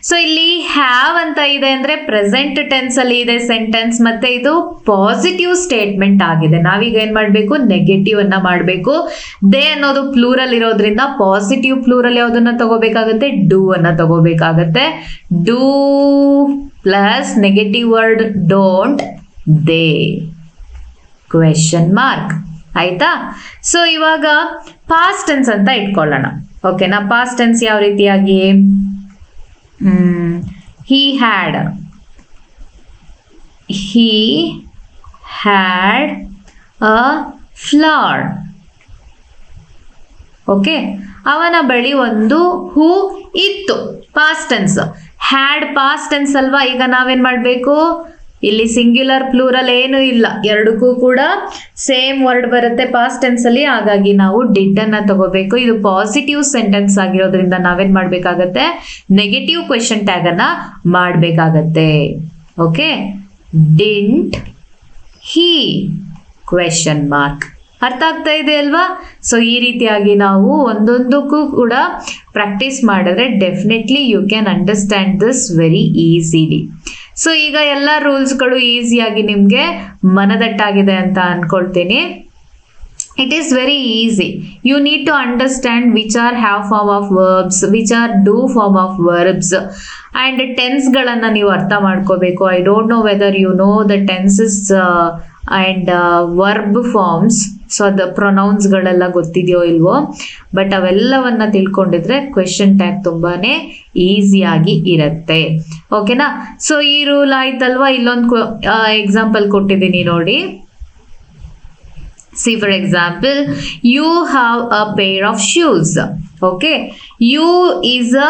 ಸೊ ಇಲ್ಲಿ ಹ್ಯಾವ್ ಅಂತ ಇದೆ ಅಂದ್ರೆ ಪ್ರೆಸೆಂಟ್ ಟೆನ್ಸ್ ಅಲ್ಲಿ ಇದೆ ಸೆಂಟೆನ್ಸ್, ಮತ್ತೆ ಇದು ಪಾಸಿಟಿವ್ ಸ್ಟೇಟ್ಮೆಂಟ್ ಆಗಿದೆ. ನಾವೀಗ ಏನ್ ಮಾಡ್ಬೇಕು, ನೆಗೆಟಿವ್ ಅನ್ನ ಮಾಡ್ಬೇಕು. ದೇ ಅನ್ನೋದು ಪ್ಲೂರಲ್ ಇರೋದ್ರಿಂದ ಪಾಸಿಟಿವ್ ಪ್ಲೂರಲ್ ಯಾವ್ದನ್ನ ತಗೋಬೇಕಾಗತ್ತೆ, ಡೂ ಅನ್ನ ತಗೋಬೇಕಾಗತ್ತೆ. Do plus negative word don't, they, question mark. ಆಯ್ತಾ, ಸೊ ಇವಾಗ ಪಾಸ್ಟ್ ಟೆನ್ಸ್ ಅಂತ ಇಟ್ಕೊಳ್ಳೋಣ. ಓಕೆನಾ. ಪಾಸ್ಟ್ ಟೆನ್ಸ್ ಯಾವ ರೀತಿಯಾಗಿ, he had a flower. Okay, ಅವನ ಬಳಿ ಒಂದು ಹೂ ಇತ್ತು. Past tense. Had past tense ಅಲ್ವಾ. ಈಗ ನಾವೇನ್ ಮಾಡಬೇಕು, ಇಲ್ಲಿ ಸಿಂಗ್ಯುಲರ್ ಪ್ಲೂರಲ್ ಏನು ಇಲ್ಲ, ಎರಡಕ್ಕೂ ಕೂಡ ಸೇಮ್ ವರ್ಡ್ ಬರುತ್ತೆ ಪಾಸ್ಟ್ ಟೆನ್ಸ್ ಅಲ್ಲಿ. ಹಾಗಾಗಿ ನಾವು ಡಿಡ್ ಅನ್ನ ತಗೋಬೇಕು. ಇದು ಪಾಸಿಟಿವ್ ಸೆಂಟೆನ್ಸ್ ಆಗಿರೋದ್ರಿಂದ ನಾವೇನ್ ಮಾಡ್ಬೇಕಾಗತ್ತೆ, ನೆಗೆಟಿವ್ ಕ್ವೆಶ್ಚನ್ ಟ್ಯಾಗ್ ಅನ್ನ ಮಾಡ್ಬೇಕಾಗತ್ತೆ. Okay, didn't he question mark. ಅರ್ಥ ಆಗ್ತಾ ಇದೆ ಅಲ್ವಾ. ಸೊ ಈ ರೀತಿಯಾಗಿ ನಾವು ಒಂದೊಂದಕ್ಕೂ ಕೂಡ ಪ್ರಾಕ್ಟೀಸ್ ಮಾಡಿದ್ರೆ definitely you can understand this very easily. So ಈಗ ಎಲ್ಲ ರೂಲ್ಸ್ಗಳು ಈಸಿಯಾಗಿ ನಿಮಗೆ ಮನದಟ್ಟಾಗಿದೆ ಅಂತ ಅನ್ಕೊಳ್ತೀನಿ. It is very easy. You need to understand which are have form of verbs, which are do form of verbs, and tense ಗಳನ್ನ ನೀವು ಅರ್ಥ ಮಾಡ್ಕೋಬೇಕು. I don't know whether you know the tenses and verb forms. So ಅದು pronounce ಗಳೆಲ್ಲ ಗೊತ್ತಿದೆಯೋ ಇಲ್ವೋ, but ಅವೆಲ್ಲವನ್ನ ತಿಳ್ಕೊಂಡಿದ್ರೆ question tag ತುಂಬಾನೇ ಈಸಿಯಾಗಿ ಇರುತ್ತೆ. ಓಕೆನಾ. ಸೊ ಈ ರೂಲ್ ಆಯ್ತಲ್ವಾ. ಇಲ್ಲೊಂದು ಎಕ್ಸಾಂಪಲ್ ಕೊಟ್ಟಿದ್ದೀನಿ ನೋಡಿ. See, for example, you have a pair of shoes. Okay, you is a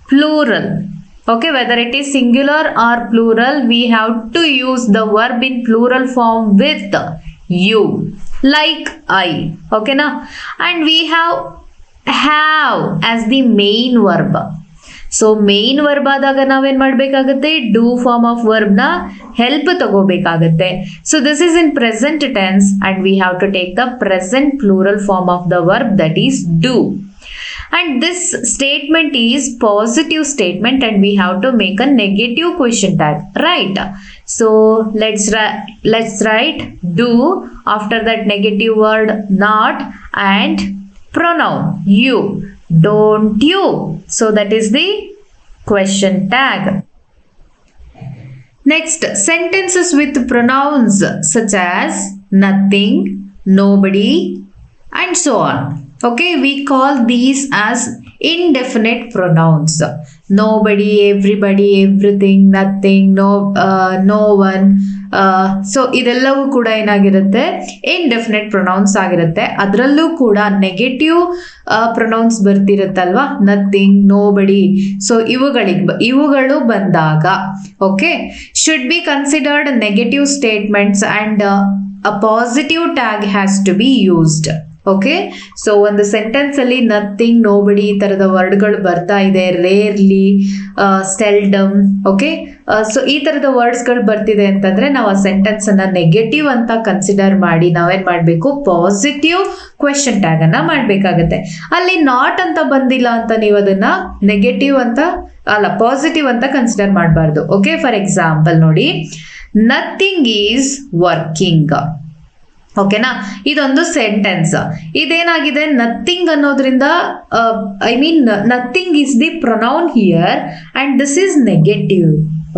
plural. Okay, whether it is singular or plural, we have to use the verb in plural form with you, like I. Okay na. And we have as the main verb. So main verb ಆದಾಗ ನಾವೇನ್ ಮಾಡ್ಬೇಕಾಗತ್ತೆ, do form of verb ನ help ತಗೋಬೇಕಾಗತ್ತೆ. So this is in present tense and we have to take the present plural form of the verb, that is do. And this statement is positive statement and we have to make a negative question tag, right? So let's write do, after that negative word not, and pronoun you. Don't you? So that is the question tag. Next, sentences with pronouns such as nothing, nobody, and so on. Okay, we call these as indefinite pronouns. Nobody, everybody, everything, nothing, no one. So ಇದೆಲ್ಲವೂ ಕೂಡ ಏನಾಗಿರುತ್ತೆ, indefinite pronouns ಆಗಿರುತ್ತೆ. ಅದರಲ್ಲೂ ಕೂಡ negative pronouns ಬರ್ತಿರುತ್ತಲ್ವಾ, nothing, nobody. So ಇವುಗಳು ಬಂದಾಗ okay, should be considered negative statements and a positive tag has to be used. Okay, so ಒಂದು ಸೆಂಟೆನ್ಸ್ ಅಲ್ಲಿ ನಥಿಂಗ್, ನೋಬಡಿ ಈ ತರದ ವರ್ಡ್ಗಳು ಬರ್ತಾ ಇದೆ, ರೇರ್ಲಿ, ಸೆಲ್ಡಮ್. ಓಕೆ, ಸೊ ಈ ತರದ ವರ್ಡ್ಸ್ಗಳು ಬರ್ತಿದೆ ಅಂತಂದ್ರೆ ನಾವು ಆ ಸೆಂಟೆನ್ಸ್ ಅನ್ನ ನೆಗೆಟಿವ್ ಅಂತ ಕನ್ಸಿಡರ್ ಮಾಡಿ ನಾವೇನ್ ಮಾಡ್ಬೇಕು, ಪಾಸಿಟಿವ್ ಕ್ವೆಶ್ಚನ್ ಟ್ಯಾಗ್ ಅನ್ನ ಮಾಡ್ಬೇಕಾಗತ್ತೆ. ಅಲ್ಲಿ ನಾಟ್ ಅಂತ ಬಂದಿಲ್ಲ ಅಂತ ನೀವು ಅದನ್ನ ನೆಗೆಟಿವ್ ಅಂತ ಅಲ್ಲ, ಪಾಸಿಟಿವ್ ಅಂತ ಕನ್ಸಿಡರ್ ಮಾಡಬಾರ್ದು. ಓಕೆ, ಫಾರ್ ಎಕ್ಸಾಂಪಲ್ ನೋಡಿ, ನಥಿಂಗ್ ಈಸ್ ವರ್ಕಿಂಗ್. ಓಕೆನಾ, ಇದೊಂದು ಸೆಂಟೆನ್ಸ್. ಇದೇನಾಗಿದೆ, ನಥಿಂಗ್ ಅನ್ನೋದ್ರಿಂದ I mean nothing is the pronoun here and this is negative.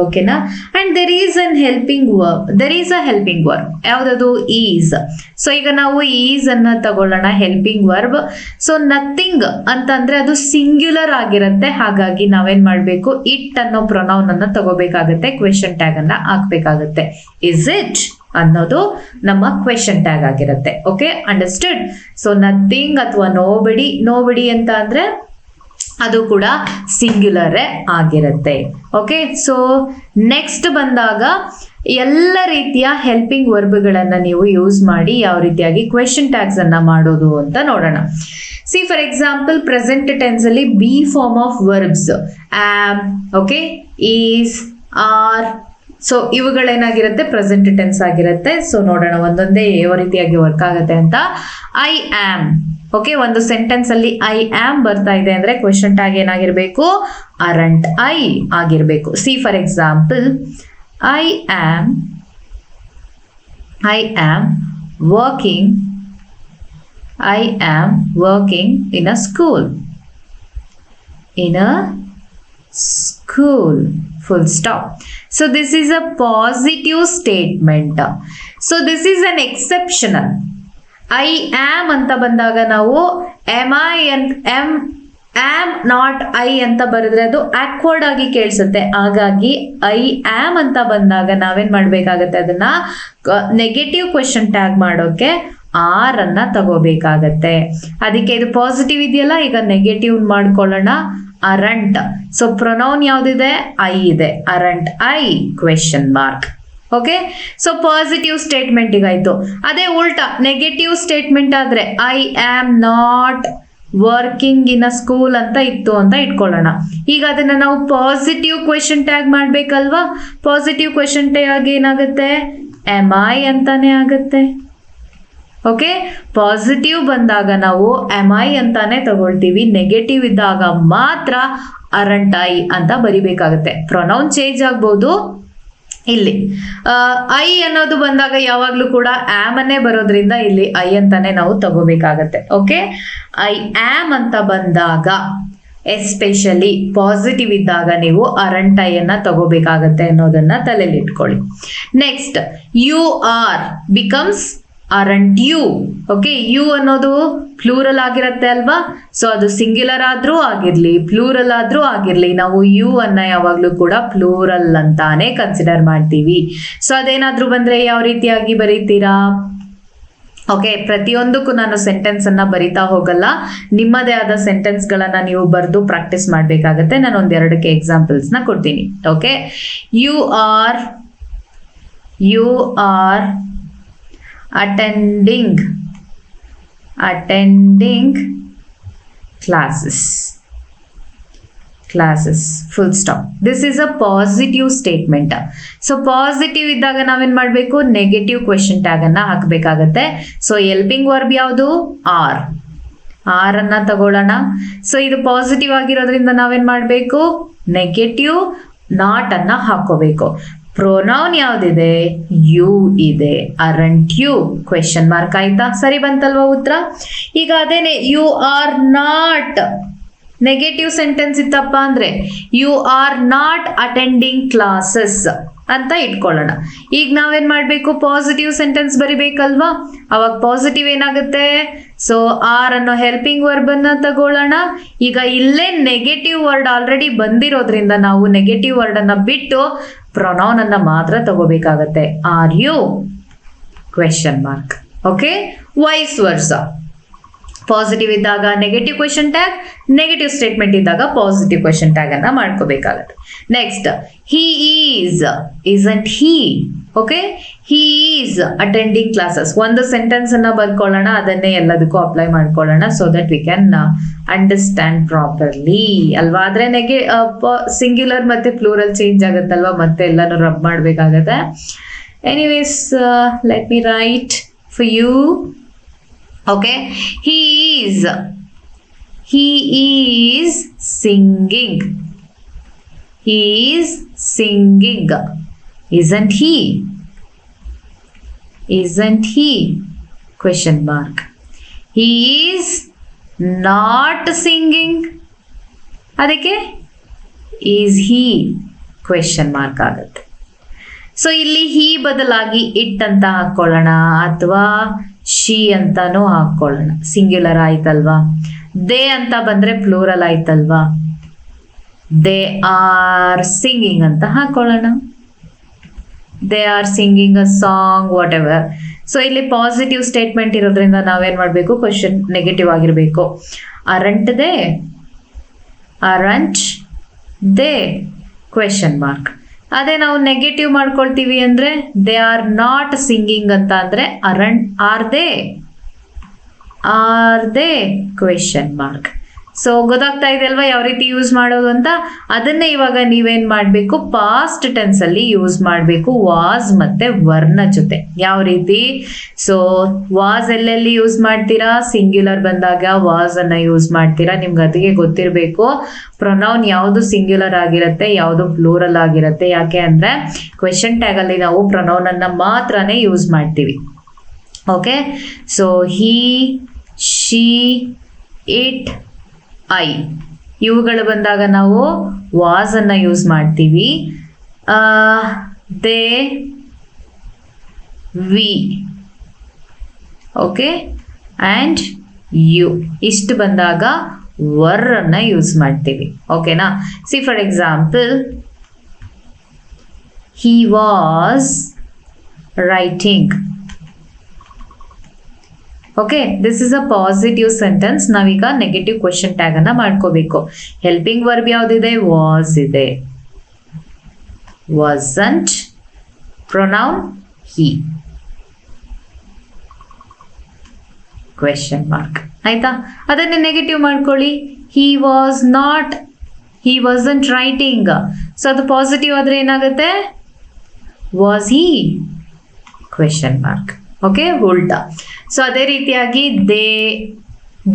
ಓಕೆನಾ, and there is an helping verb, there is a helping verb. ಯಾವ್ದದು, is. So ಈಗ ನಾವು is ಅನ್ನ ತಗೊಳ್ಳೋಣ, ಹೆಲ್ಪಿಂಗ್ ವರ್ಬ್. ಸೊ ನಥಿಂಗ್ ಅಂತಂದ್ರೆ ಅದು ಸಿಂಗ್ಯುಲರ್ ಆಗಿರುತ್ತೆ, ಹಾಗಾಗಿ ನಾವೇನ್ ಮಾಡ್ಬೇಕು, ಇಟ್ ಅನ್ನೋ ಪ್ರೊನೌನ್ ಅನ್ನ ತಗೋಬೇಕಾಗತ್ತೆ, ಕ್ವೆಶ್ಚನ್ ಟ್ಯಾಗ್ ಅನ್ನ ಹಾಕ್ಬೇಕಾಗತ್ತೆ. ಇಸ್ ಇಟ್ ಅನ್ನೋದು ನಮ್ಮ ಕ್ವೆಶ್ಚನ್ ಟ್ಯಾಗ್ ಆಗಿರುತ್ತೆ. Okay, understood. ಸೊ ನಥಿಂಗ್ ಅಥವಾ ನೋಬಡಿ ಅಂತ ಅಂದ್ರೆ ಅದು ಕೂಡ ಸಿಂಗ್ಯುಲರೇ ಆಗಿರುತ್ತೆ. ಓಕೆ, ಸೊ ನೆಕ್ಸ್ಟ್ ಬಂದಾಗ ಎಲ್ಲ ರೀತಿಯ ಹೆಲ್ಪಿಂಗ್ ವರ್ಬ್ಗಳನ್ನ ನೀವು ಯೂಸ್ ಮಾಡಿ ಯಾವ ರೀತಿಯಾಗಿ ಕ್ವೆಶ್ಚನ್ ಟ್ಯಾಗ್ಸ್ ಅನ್ನ ಮಾಡೋದು ಅಂತ ನೋಡೋಣ. See, for example present tense ಅಲ್ಲಿ be form of verbs am, okay, is, are. So ಇವುಗಳೇನಾಗಿರುತ್ತೆ, ಪ್ರೆಸೆಂಟ್ ಟೆನ್ಸ್ ಆಗಿರುತ್ತೆ. ಸೊ ನೋಡೋಣ ಒಂದೊಂದೇ ಯಾವ ರೀತಿಯಾಗಿ ವರ್ಕ್ ಆಗುತ್ತೆ ಅಂತ. I am. ಓಕೆ, ಒಂದು ಸೆಂಟೆನ್ಸ್ ಅಲ್ಲಿ ಐ ಆಮ್ ಬರ್ತಾ ಇದೆ ಅಂದ್ರೆ ಕ್ವೆಶ್ಚನ್ ಟ್ಯಾಗ್ ಏನಾಗಿರ್ಬೇಕು, ಅರಂಟ್ ಐ ಆಗಿರ್ಬೇಕು. See, for example I am working in a school. Full stop. So this is a positive statement. So this is an exceptional. I am ಅಂತ ಬಂದಾಗ ನಾವು am not I ಅಂತ ಬರೆದ್ರೆ ಅದು awkward ಆಗಿ ಕೇಳಿಸುತ್ತೆ. ಹಾಗಾಗಿ ಐ ಆಮ್ ಅಂತ ಬಂದಾಗ ನಾವೇನ್ ಮಾಡ್ಬೇಕಾಗತ್ತೆ, ಅದನ್ನ ನೆಗೆಟಿವ್ ಕ್ವೆಶ್ಚನ್ ಟ್ಯಾಗ್ ಮಾಡೋಕೆ ಆರ್ ಅನ್ನ ತಗೋಬೇಕಾಗತ್ತೆ. ಅದಕ್ಕೆ ಇದು ಪಾಸಿಟಿವ್ ಇದೆಯಲ್ಲ, ಈಗ ನೆಗೆಟಿವ್ ಮಾಡ್ಕೊಳ್ಳೋಣ. ಅರಂಟ್. ಸೊ ಪ್ರೊನೌನ್ ಯಾವ್ದಿದೆ? ಐ ಇದೆ. Aren't I question mark. Okay, so positive statement ಈಗಾಯ್ತು. ಅದೇ ಉಲ್ಟಾ ನೆಗೆಟಿವ್ ಸ್ಟೇಟ್ಮೆಂಟ್ ಆದ್ರೆ I am not working in a school ಅಂತ ಇತ್ತು ಅಂತ ಇಟ್ಕೊಳ್ಳೋಣ. ಈಗ ಅದನ್ನ ನಾವು ಪಾಸಿಟಿವ್ ಕ್ವೆಶ್ಚನ್ ಟ್ಯಾಗ್ ಮಾಡ್ಬೇಕಲ್ವಾ? ಪಾಸಿಟಿವ್ ಕ್ವೆಶ್ಚನ್ ಟ್ಯಾಗ್ ಏನಾಗುತ್ತೆ? ಎಮ್ ಐ ಅಂತಾನೆ ಆಗುತ್ತೆ. ಓಕೆ, ಪಾಸಿಟಿವ್ ಬಂದಾಗ ನಾವು ಎಮ್ ಐ ಅಂತಾನೆ ತಗೊಳ್ತೀವಿ. ನೆಗೆಟಿವ್ ಇದ್ದಾಗ ಮಾತ್ರ ಅರಂಟ್ ಐ ಅಂತ ಬರಿಬೇಕಾಗತ್ತೆ. ಪ್ರೊನೌನ್ ಚೇಂಜ್ ಆಗ್ಬೋದು. ಇಲ್ಲಿ ಐ ಅನ್ನೋದು ಬಂದಾಗ ಯಾವಾಗ್ಲೂ ಕೂಡ ಆಮ್ ಅನ್ನೇ ಬರೋದ್ರಿಂದ ಇಲ್ಲಿ ಐ ಅಂತಾನೆ ನಾವು ತಗೋಬೇಕಾಗತ್ತೆ. ಓಕೆ, ಐ ಆಮ್ ಅಂತ ಬಂದಾಗ ಎಸ್ಪೆಷಲಿ ಪಾಸಿಟಿವ್ ಇದ್ದಾಗ ನೀವು ಅರಂಟ್ ಐ ಅನ್ನ ತಗೋಬೇಕಾಗತ್ತೆ ಅನ್ನೋದನ್ನ ತಲೆಯಲ್ಲಿ ಇಟ್ಕೊಳ್ಳಿ. Next, you are becomes aren't you. Okay, you ಅನ್ನೋದು ಪ್ಲೂರಲ್ ಆಗಿರತ್ತೆ ಅಲ್ವಾ? ಸೊ ಅದು ಸಿಂಗ್ಯುಲರ್ ಆದ್ರೂ ಆಗಿರ್ಲಿ, ಪ್ಲೂರಲ್ ಆದ್ರೂ ಆಗಿರ್ಲಿ, ನಾವು ಯು ಅನ್ನ ಯಾವಾಗ್ಲೂ ಕೂಡ ಪ್ಲೂರಲ್ ಅಂತಾನೆ ಕನ್ಸಿಡರ್ ಮಾಡ್ತೀವಿ. ಸೊ ಅದೇನಾದ್ರೂ ಬಂದ್ರೆ ಯಾವ ರೀತಿಯಾಗಿ ಬರೀತೀರಾ? ಓಕೆ, ಪ್ರತಿಯೊಂದಕ್ಕೂ ನಾನು ಸೆಂಟೆನ್ಸ್ ಅನ್ನ ಬರಿತಾ ಹೋಗಲ್ಲ. ನಿಮ್ಮದೇ ಆದ ಸೆಂಟೆನ್ಸ್ ಗಳನ್ನ ನೀವು ಬರೆದು ಪ್ರಾಕ್ಟೀಸ್ ಮಾಡ್ಬೇಕಾಗತ್ತೆ. ನಾನು ಒಂದೆರಡಕ್ಕೆ ಎಕ್ಸಾಂಪಲ್ಸ್ ನ ಕೊಡ್ತೀನಿ. Okay, you are attending classes full stop. This is a positive statement. So positive ಇದ್ದಾಗ ನಾವೇನ್ ಮಾಡ್ಬೇಕು? ನೆಗೆಟಿವ್ ಕ್ವೆಶ್ಚನ್ ಟ್ಯಾಗ್ ಅನ್ನ ಹಾಕ್ಬೇಕಾಗತ್ತೆ. ಸೊ ಹೆಲ್ಪಿಂಗ್ ವರ್ಬ್ ಯಾವುದು? ಆರ್ ಅನ್ನ ತಗೊಳ್ಳೋಣ. ಸೊ ಇದು ಪಾಸಿಟಿವ್ ಆಗಿರೋದ್ರಿಂದ ನಾವೇನ್ ಮಾಡ್ಬೇಕು? ನೆಗೆಟಿವ್ ನಾಟ್ ಅನ್ನ ಹಾಕೋಬೇಕು. ಪ್ರೊನೌನ್ ಯಾವ್ದಿದೆ? ಯು ಇದೆ. Aren't you question mark. ಆಯ್ತಾ? ಸರಿ ಬಂತಲ್ವಾ ಉತ್ತರ? ಈಗ ಅದೇನೆ you are not negative sentence ಇತ್ತಪ್ಪ ಅಂದ್ರೆ you are not attending classes ಅಂತ ಇಟ್ಕೊಳ್ಳೋಣ. ಈಗ ನಾವೇನ್ ಮಾಡ್ಬೇಕು? ಪಾಸಿಟಿವ್ ಸೆಂಟೆನ್ಸ್ ಬರಿಬೇಕಲ್ವಾ? ಅವಾಗ ಪಾಸಿಟಿವ್ ಏನಾಗುತ್ತೆ? ಸೊ ಆರ್ ಅನ್ನೋ ಹೆಲ್ಪಿಂಗ್ ವರ್ಬ್ ಅನ್ನ ತಗೊಳ್ಳೋಣ. ಈಗ ಇಲ್ಲೇ ನೆಗೆಟಿವ್ ವರ್ಡ್ ಆಲ್ರೆಡಿ ಬಂದಿರೋದ್ರಿಂದ ನಾವು ನೆಗೆಟಿವ್ ವರ್ಡ್ ಅನ್ನ ಬಿಟ್ಟು ಪ್ರೊನೌನ್ ಅನ್ನ ಮಾತ್ರ ತಗೋಬೇಕಾಗತ್ತೆ. Are you question mark. Okay, vice versa. Positive ಇದ್ದಾಗ negative question tag, negative statement ಇದ್ದಾಗ ಪಾಸಿಟಿವ್ ಕ್ವೆಶ್ಚನ್ ಟ್ಯಾಗ್ ಅನ್ನ ಮಾಡ್ಕೋಬೇಕಾಗತ್ತೆ. Next, he is, isn't he? Okay, he is attending classes. ಒಂದು ಸೆಂಟೆನ್ಸ್ ಅನ್ನ ಬರ್ಕೊಳ್ಳೋಣ, ಅದನ್ನೇ ಎಲ್ಲದಕ್ಕೂ ಅಪ್ಲೈ ಮಾಡ್ಕೊಳ್ಳೋಣ. So that we can understand properly ಅಲ್ವಾ? ಆದ್ರೆ ಸಿಂಗ್ಯುಲರ್ ಮತ್ತೆ ಪ್ಲೂರಲ್ ಚೇಂಜ್ ಆಗುತ್ತಲ್ವಾ, ಮತ್ತೆ ಎಲ್ಲಾನು ರಬ್ ಮಾಡ್ಬೇಕಾಗತ್ತೆ. Anyways, let me write for you. Okay, he is singing. He is singing. Isn't he? Question mark. He is not singing. ಅದಕ್ಕೆ is he question mark ಆಗುತ್ತೆ. So ಇಲ್ಲಿ he ಬದಲಾಗಿ it ಅಂತ ಹಾಕೊಳ್ಳೋಣ, ಅಥವಾ ಶಿ ಅಂತಾನು ಹಾಕೊಳ್ಳೋಣ. ಸಿಂಗ್ಯುಲರ್ ಆಯ್ತಲ್ವಾ? ದೇ ಅಂತ ಬಂದ್ರೆ ಪ್ಲೂರಲ್ ಆಯ್ತಲ್ವಾ? ದೇ ಆರ್ ಸಿಂಗಿಂಗ್ ಅಂತ ಹಾಕೊಳ್ಳೋಣ. They are singing a song, what ever. So ಇಲ್ಲಿ ಪಾಸಿಟಿವ್ ಸ್ಟೇಟ್ಮೆಂಟ್ ಇರೋದ್ರಿಂದ ನಾವೇನ್ ಮಾಡ್ಬೇಕು? ಕ್ವಶನ್ ನೆಗೆಟಿವ್ ಆಗಿರ್ಬೇಕು. ಅರಂಟ್ ದೇ ಕ್ವೆಶ್ಚನ್ ಮಾರ್ಕ್. ಅದೇ ನಾವು ನೆಗೆಟಿವ್ ಮಾಡ್ಕೊಳ್ತೀವಿ ಅಂದ್ರೆ ದೇ ಆರ್ ನಾಟ್ ಸಿಂಗಿಂಗ್ ಅಂತ ಅಂದ್ರೆ are they question mark. So ಗೊತ್ತಾಗ್ತಾ ಇದೆ ಅಲ್ವಾ ಯಾವ ರೀತಿ ಯೂಸ್ ಮಾಡೋದು ಅಂತ? ಅದನ್ನೇ ಇವಾಗ ನೀವೇನ್ ಮಾಡ್ಬೇಕು? ಪಾಸ್ಟ್ ಟೆನ್ಸ್ ಅಲ್ಲಿ ಯೂಸ್ ಮಾಡ್ಬೇಕು, ವಾಸ್ ಮತ್ತೆ ವರ್ನ ಜೊತೆ. ಯಾವ ರೀತಿ? ಸೊ ವಾಸ್ ಎಲ್ಲೆಲ್ಲಿ ಯೂಸ್ ಮಾಡ್ತೀರಾ? ಸಿಂಗ್ಯುಲರ್ ಬಂದಾಗ ವಾಸ್ ಅನ್ನ ಯೂಸ್ ಮಾಡ್ತೀರಾ. ನಿಮ್ಗೆ ಅದಕ್ಕೆ ಗೊತ್ತಿರಬೇಕು ಪ್ರೊನೌನ್ ಯಾವುದು ಸಿಂಗ್ಯುಲರ್ ಆಗಿರುತ್ತೆ, ಯಾವುದು ಪ್ಲೂರಲ್ ಆಗಿರುತ್ತೆ. ಯಾಕೆ ಅಂದ್ರೆ ಕ್ವೆಶ್ಚನ್ ಟ್ಯಾಗ್ ಅಲ್ಲಿ ನಾವು ಪ್ರೊನೌನ್ ಅನ್ನ ಮಾತ್ರನೇ ಯೂಸ್ ಮಾಡ್ತೀವಿ. Okay, so he, she, it, I ಇವುಗಳು ಬಂದಾಗ ನಾವು ವಾಸ್ ಅನ್ನ ಯೂಸ್ ಮಾಡ್ತೀವಿ. They, we. Okay, and you ಇಷ್ಟು ಬಂದಾಗ ವರ್ ಅನ್ನ ಯೂಸ್ ಮಾಡ್ತೀವಿ. ಓಕೆನಾ? See for example, he was writing. Okay, this is a positive sentence. ನಾವೀಗ ನೆಗೆಟಿವ್ ಕ್ವೆಶನ್ ಟ್ಯಾಗ್ ಅನ್ನ ಮಾಡ್ಕೋಬೇಕು. ಹೆಲ್ಪಿಂಗ್ ವರ್ಬ್ ಯಾವ್ದಿದೆ? ವಾಸ್ ಇದೆ. Wasn't, pronoun he, question mark. ಆಯ್ತಾ? ಅದನ್ನೇ ನೆಗೆಟಿವ್ ಮಾಡ್ಕೊಳ್ಳಿ. he was not, he wasn't writing. So ಅದು positive ಆದ್ರೆ ಏನಾಗುತ್ತೆ? was he, question mark. Okay, ಉಲ್ಟಾ. ಸೊ ಅದೇ ರೀತಿಯಾಗಿ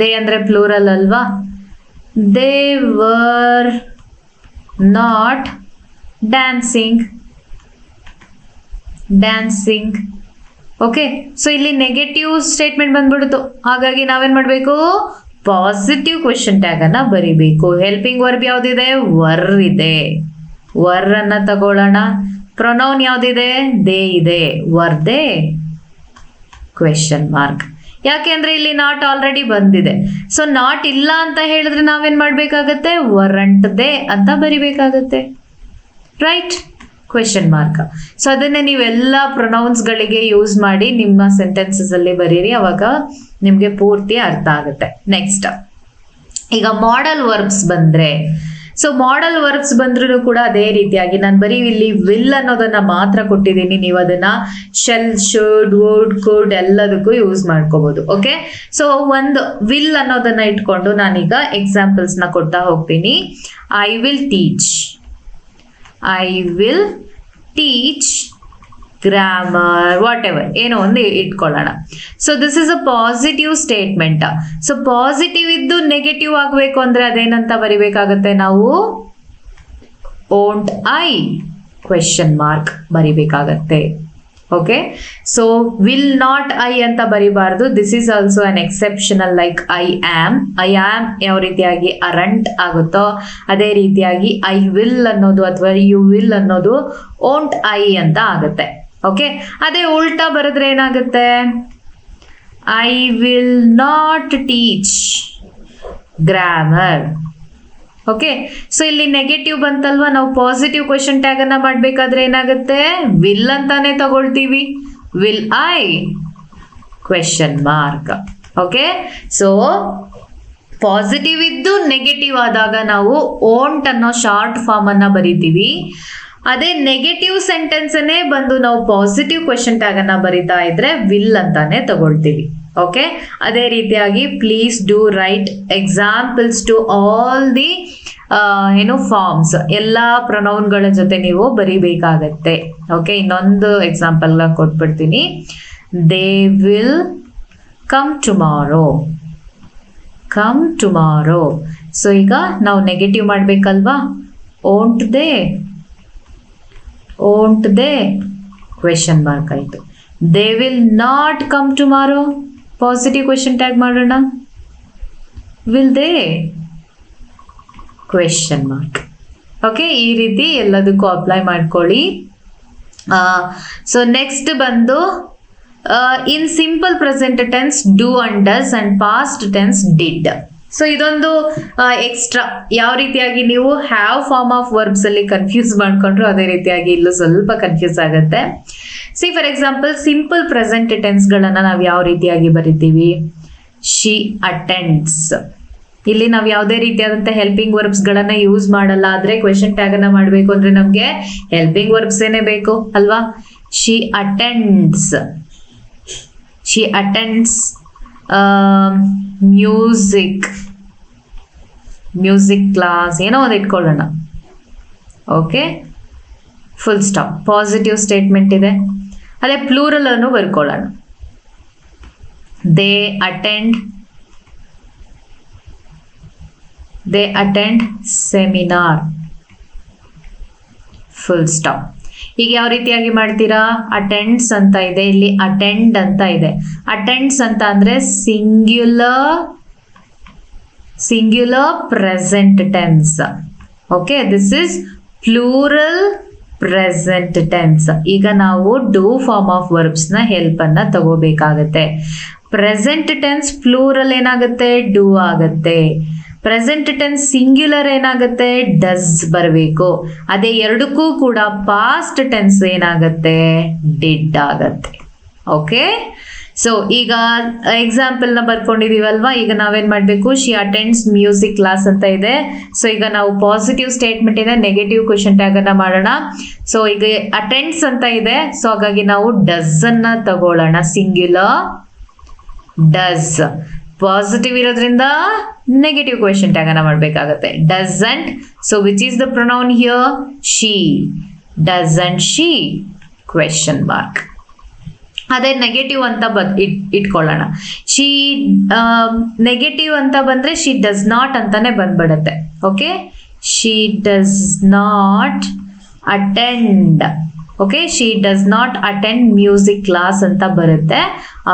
ದೇ ಅಂದ್ರೆ ಪ್ಲೂರಲ್ ಅಲ್ವಾ? They were not dancing. Okay, so ಇಲ್ಲಿ ನೆಗೆಟಿವ್ ಸ್ಟೇಟ್ಮೆಂಟ್ ಬಂದ್ಬಿಡ್ತು. ಹಾಗಾಗಿ ನಾವೇನ್ ಮಾಡ್ಬೇಕು? ಪಾಸಿಟಿವ್ ಕ್ವೆಶನ್ ಟ್ಯಾಗ್ ಅನ್ನ ಬರಿಬೇಕು. ಹೆಲ್ಪಿಂಗ್ ವರ್ಬ್ ಯಾವ್ದಿದೆ? ವರ್ ಇದೆ. ವರ್ ಅನ್ನ ತಗೊಳ್ಳೋಣ. ಪ್ರೊನೌನ್ ಯಾವ್ದಿದೆ? ದೇ ಇದೆ. Were they, question mark. ಯಾಕೆಂದ್ರೆ ಇಲ್ಲಿ ನಾಟ್ ಆಲ್ರೆಡಿ ಬಂದಿದೆ. ಸೊ ನಾಟ್ ಇಲ್ಲ ಅಂತ ಹೇಳಿದ್ರೆ ನಾವೇನ್ ಮಾಡ್ಬೇಕಾಗತ್ತೆ? ವರಂಟ್ ದೇ ಅಂತ ಬರಿಬೇಕಾಗತ್ತೆ. ರೈಟ್? Question mark. ಸೊ ಅದನ್ನೇ ನೀವೆಲ್ಲ ಪ್ರೊನೌನ್ಸ್ಗಳಿಗೆ ಯೂಸ್ ಮಾಡಿ ನಿಮ್ಮ ಸೆಂಟೆನ್ಸಸ್ ಅಲ್ಲಿ ಬರೀರಿ. ಅವಾಗ ನಿಮ್ಗೆ ಪೂರ್ತಿ ಅರ್ಥ ಆಗುತ್ತೆ. ನೆಕ್ಸ್ಟ್, ಈಗ ಮಾಡಲ್ ವರ್ಬ್ಸ್ ಬಂದ್ರೆ, ಸೊ ಮಾಡಲ್ ವರ್ಬ್ಸ್ ಬಂದ್ರೂ ಕೂಡ ಅದೇ ರೀತಿಯಾಗಿ ನಾನು ಬರೀ ಇಲ್ಲಿ ವಿಲ್ ಅನ್ನೋದನ್ನ ಮಾತ್ರ ಕೊಟ್ಟಿದ್ದೀನಿ. ನೀವು ಅದನ್ನ ಶೆಲ್, ಶುಡ್, ವುಡ್, ಕುಡ್ ಎಲ್ಲದಕ್ಕೂ ಯೂಸ್ ಮಾಡ್ಕೋಬಹುದು. ಓಕೆ, ಸೊ ಒಂದು ವಿಲ್ ಅನ್ನೋದನ್ನ ಇಟ್ಕೊಂಡು ನಾನೀಗ ಎಕ್ಸಾಂಪಲ್ಸ್ ನ ಕೊಡ್ತಾ ಹೋಗ್ತೀನಿ. I will teach grammar, whatever, ಏನೋ ಒಂದು ಇಟ್ಕೊಳ್ಳೋಣ. So this is a positive statement. So positive ಇದ್ದು ನೆಗೆಟಿವ್ ಆಗಬೇಕು ಅಂದ್ರೆ ಅದೇನಂತ ಬರಿಬೇಕಾಗತ್ತೆ? ನಾವು ಓಂಟ್ ಐ, ಕ್ವೆಶನ್ ಮಾರ್ಕ್ ಬರಿಬೇಕಾಗತ್ತೆ. Okay, so will not I ಅಂತ ಬರಿಬಾರ್ದು. This is also an exceptional. Like I am ಯಾವ ರೀತಿಯಾಗಿ ಅರಂಟ್ ಆಗುತ್ತೋ ಅದೇ ರೀತಿಯಾಗಿ ಐ ವಿಲ್ ಅನ್ನೋದು ಅಥವಾ ಯು ವಿಲ್ ಅನ್ನೋದು ಓಂಟ್ ಐ ಅಂತ ಆಗುತ್ತೆ. ಓಕೆ, ಅದೇ ಉಲ್ಟಾ ಬರೆದ್ರೆ ಏನಾಗುತ್ತೆ? I will not teach grammar. Okay, so ಇಲ್ಲಿ ನೆಗೆಟಿವ್ ಬಂತಲ್ವಾ? ನಾವು ಪಾಸಿಟಿವ್ ಕ್ವೆಶನ್ ಟ್ಯಾಗ್ ಅನ್ನ ಮಾಡ್ಬೇಕಾದ್ರೆ ಏನಾಗುತ್ತೆ? ವಿಲ್ ಅಂತಾನೆ ತಗೊಳ್ತೀವಿ. Will I, question mark. Okay, so positive ಇದ್ದು ನೆಗೆಟಿವ್ ಆದಾಗ ನಾವು ಓಂಟ್ ಅನ್ನೋ ಶಾರ್ಟ್ ಫಾರ್ಮ್ ಅನ್ನ ಬರಿತೀವಿ. ಅದೇ ನೆಗೆಟಿವ್ ಸೆಂಟೆನ್ಸ್ ಅನ್ನೇ ಬಂದು ನಾವು ಪಾಸಿಟಿವ್ ಕ್ವೆಶನ್ ಟ್ಯಾಗ್ ಅನ್ನ ಬರಿತಾ ಇದ್ರೆ ವಿಲ್ ಅಂತಾನೆ ತಗೊಳ್ತೀವಿ. ಓಕೆ, ಅದೇ ರೀತಿಯಾಗಿ please do write examples to all the forms. ಎಲ್ಲಾ ಪ್ರೊನೌನ್ಗಳ ಜೊತೆ ನೀವು ಬರಿಬೇಕಾಗತ್ತೆ. ಓಕೆ, ಇನ್ನೊಂದು ಎಕ್ಸಾಂಪಲ್ ಕೊಟ್ಬಿಡ್ತೀನಿ. They will come tomorrow. So ಈಗ ನಾವು ನೆಗೆಟಿವ್ ಮಾಡ್ಬೇಕಲ್ವಾ? ಓಂಟ್ ದೇ, ಕ್ವೆಶನ್ ಮಾರ್ಕ್ ಆಯ್ತು. They will not come tomorrow, positive question tag ಮಾಡೋಣ. Will they, question mark. Okay, ಈ ರೀತಿ ಎಲ್ಲದಕ್ಕೂ ಅಪ್ಲೈ ಮಾಡ್ಕೊಳ್ಳಿ. ಸೊ ನೆಕ್ಸ್ಟ್ ಬಂದು in simple present tense do and does and past tense did. So ಇದೊಂದು extra. ಯಾವ ರೀತಿಯಾಗಿ ನೀವು ಹ್ಯಾವ್ ಫಾರ್ಮ್ ಆಫ್ ವರ್ಬ್ಸ್ ಅಲ್ಲಿ ಕನ್ಫ್ಯೂಸ್ ಮಾಡ್ಕೊಂಡ್ರು ಅದೇ ರೀತಿಯಾಗಿ ಇಲ್ಲೂ ಸ್ವಲ್ಪ ಕನ್ಫ್ಯೂಸ್ ಆಗುತ್ತೆ. See for example, simple present tense ಗಳನ್ನ ನಾವು ಯಾವ ರೀತಿಯಾಗಿ ಬರಿತೀವಿ? She attends. ಇಲ್ಲಿ ನಾವು ಯಾವುದೇ ರೀತಿಯಾದಂತ ಹೆಲ್ಪಿಂಗ್ ವರ್ಬ್ಸ್ ಗಳನ್ನ ಯೂಸ್ ಮಾಡಲ್ಲ. ಆದ್ರೆ ಕ್ವೆಶನ್ ಟ್ಯಾಗ್ ಅನ್ನ ಮಾಡ್ಬೇಕು ಅಂದ್ರೆ ನಮ್ಗೆ ಹೆಲ್ಪಿಂಗ್ ವರ್ಬ್ಸ್ ಏನೇ ಬೇಕು ಅಲ್ವಾ? ಶಿ ಅಟೆಂಡ್ಸ್ ಮ್ಯೂಸಿಕ್ ಕ್ಲಾಸ್, ಏನೋ ಒಂದು ಇಟ್ಕೊಳ್ಳೋಣ. Okay, full stop. Positive statement ಇದೆ. ಅದೇ ಪ್ಲೂರಲ್ ಅನ್ನು ಬರ್ಕೊಳ್ಳೋಣ. They attend seminar, full stop. ಈಗ ಯಾವ ರೀತಿಯಾಗಿ ಮಾಡ್ತೀರಾ? ಅಟೆಂಡ್ಸ್ ಅಂತ ಇದೆ, ಇಲ್ಲಿ ಅಟೆಂಡ್ ಅಂತ ಇದೆ. ಅಟೆಂಡ್ಸ್ ಅಂತ ಅಂದ್ರೆ singular present tense. Okay, this is plural present tense. ಈಗ ನಾವು ಡೂ ಫಾರ್ಮ್ ಆಫ್ ವರ್ಬ್ಸ್ ನ ಹೆಲ್ಪ್ ಅನ್ನ ತಗೋಬೇಕಾಗತ್ತೆ. ಪ್ರೆಸೆಂಟ್ ಟೆನ್ಸ್ ಪ್ಲೂರಲ್ ಏನಾಗುತ್ತೆ ಡೂ ಆಗುತ್ತೆ. ಪ್ರೆಸೆಂಟ್ ಟೆನ್ಸ್ ಸಿಂಗ್ಯುಲರ್ ಏನಾಗುತ್ತೆ ಡಸ್ ಬರಬೇಕು. ಅದೇ ಎರಡಕ್ಕೂ ಕೂಡ ಪಾಸ್ಟ್ ಟೆನ್ಸ್ ಏನಾಗುತ್ತೆ ಡಿಡ್ ಆಗತ್ತೆ. ಓಕೆ, ಸೊ ಈಗ ಎಕ್ಸಾಂಪಲ್ ನ ಬರ್ಕೊಂಡಿದೀವಲ್ವಾ, ಈಗ ನಾವೇನ್ ಮಾಡ್ಬೇಕು, ಶಿ ಅಟೆಂಡ್ಸ್ ಮ್ಯೂಸಿಕ್ ಕ್ಲಾಸ್ ಅಂತ ಇದೆ. ಸೊ ಈಗ ನಾವು ಪಾಸಿಟಿವ್ ಸ್ಟೇಟ್ಮೆಂಟ್ ಇದೆ, ನೆಗೆಟಿವ್ ಕ್ವೆಶ್ಚನ್ ಟ್ಯಾಗ್ ಅನ್ನ ಮಾಡೋಣ. ಸೊ ಈಗ ಅಟೆಂಡ್ಸ್ ಅಂತ ಇದೆ, ಸೊ ಹಾಗಾಗಿ ನಾವು ಡಸ್ ಅನ್ನ ತಗೊಳ್ಳೋಣ. ಸಿಂಗ್ಯುಲರ್ ಡಸ್, ಪಾಸಿಟಿವ್ ಇರೋದ್ರಿಂದ ನೆಗೆಟಿವ್ ಕ್ವೆಶ್ಚನ್ ಟ್ಯಾಗ್ ಅನ್ನ ಮಾಡ್ಬೇಕಾಗತ್ತೆ. Doesn't, so which is the pronoun here she. Doesn't she question mark. ಅದೇ ನೆಗೆಟಿವ್ ಅಂತ ಇಟ್ಕೊಳ್ಳೋಣ. ಶಿ ನೆಗೆಟಿವ್ ಅಂತ ಬಂದ್ರೆ ಶಿ ಡಸ್ ನಾಟ್ ಅಂತಾನೆ ಬಂದ್ಬಿಡತ್ತೆ. Okay, she does not attend. Okay, she does not attend music class ಅಂತ ಬರುತ್ತೆ.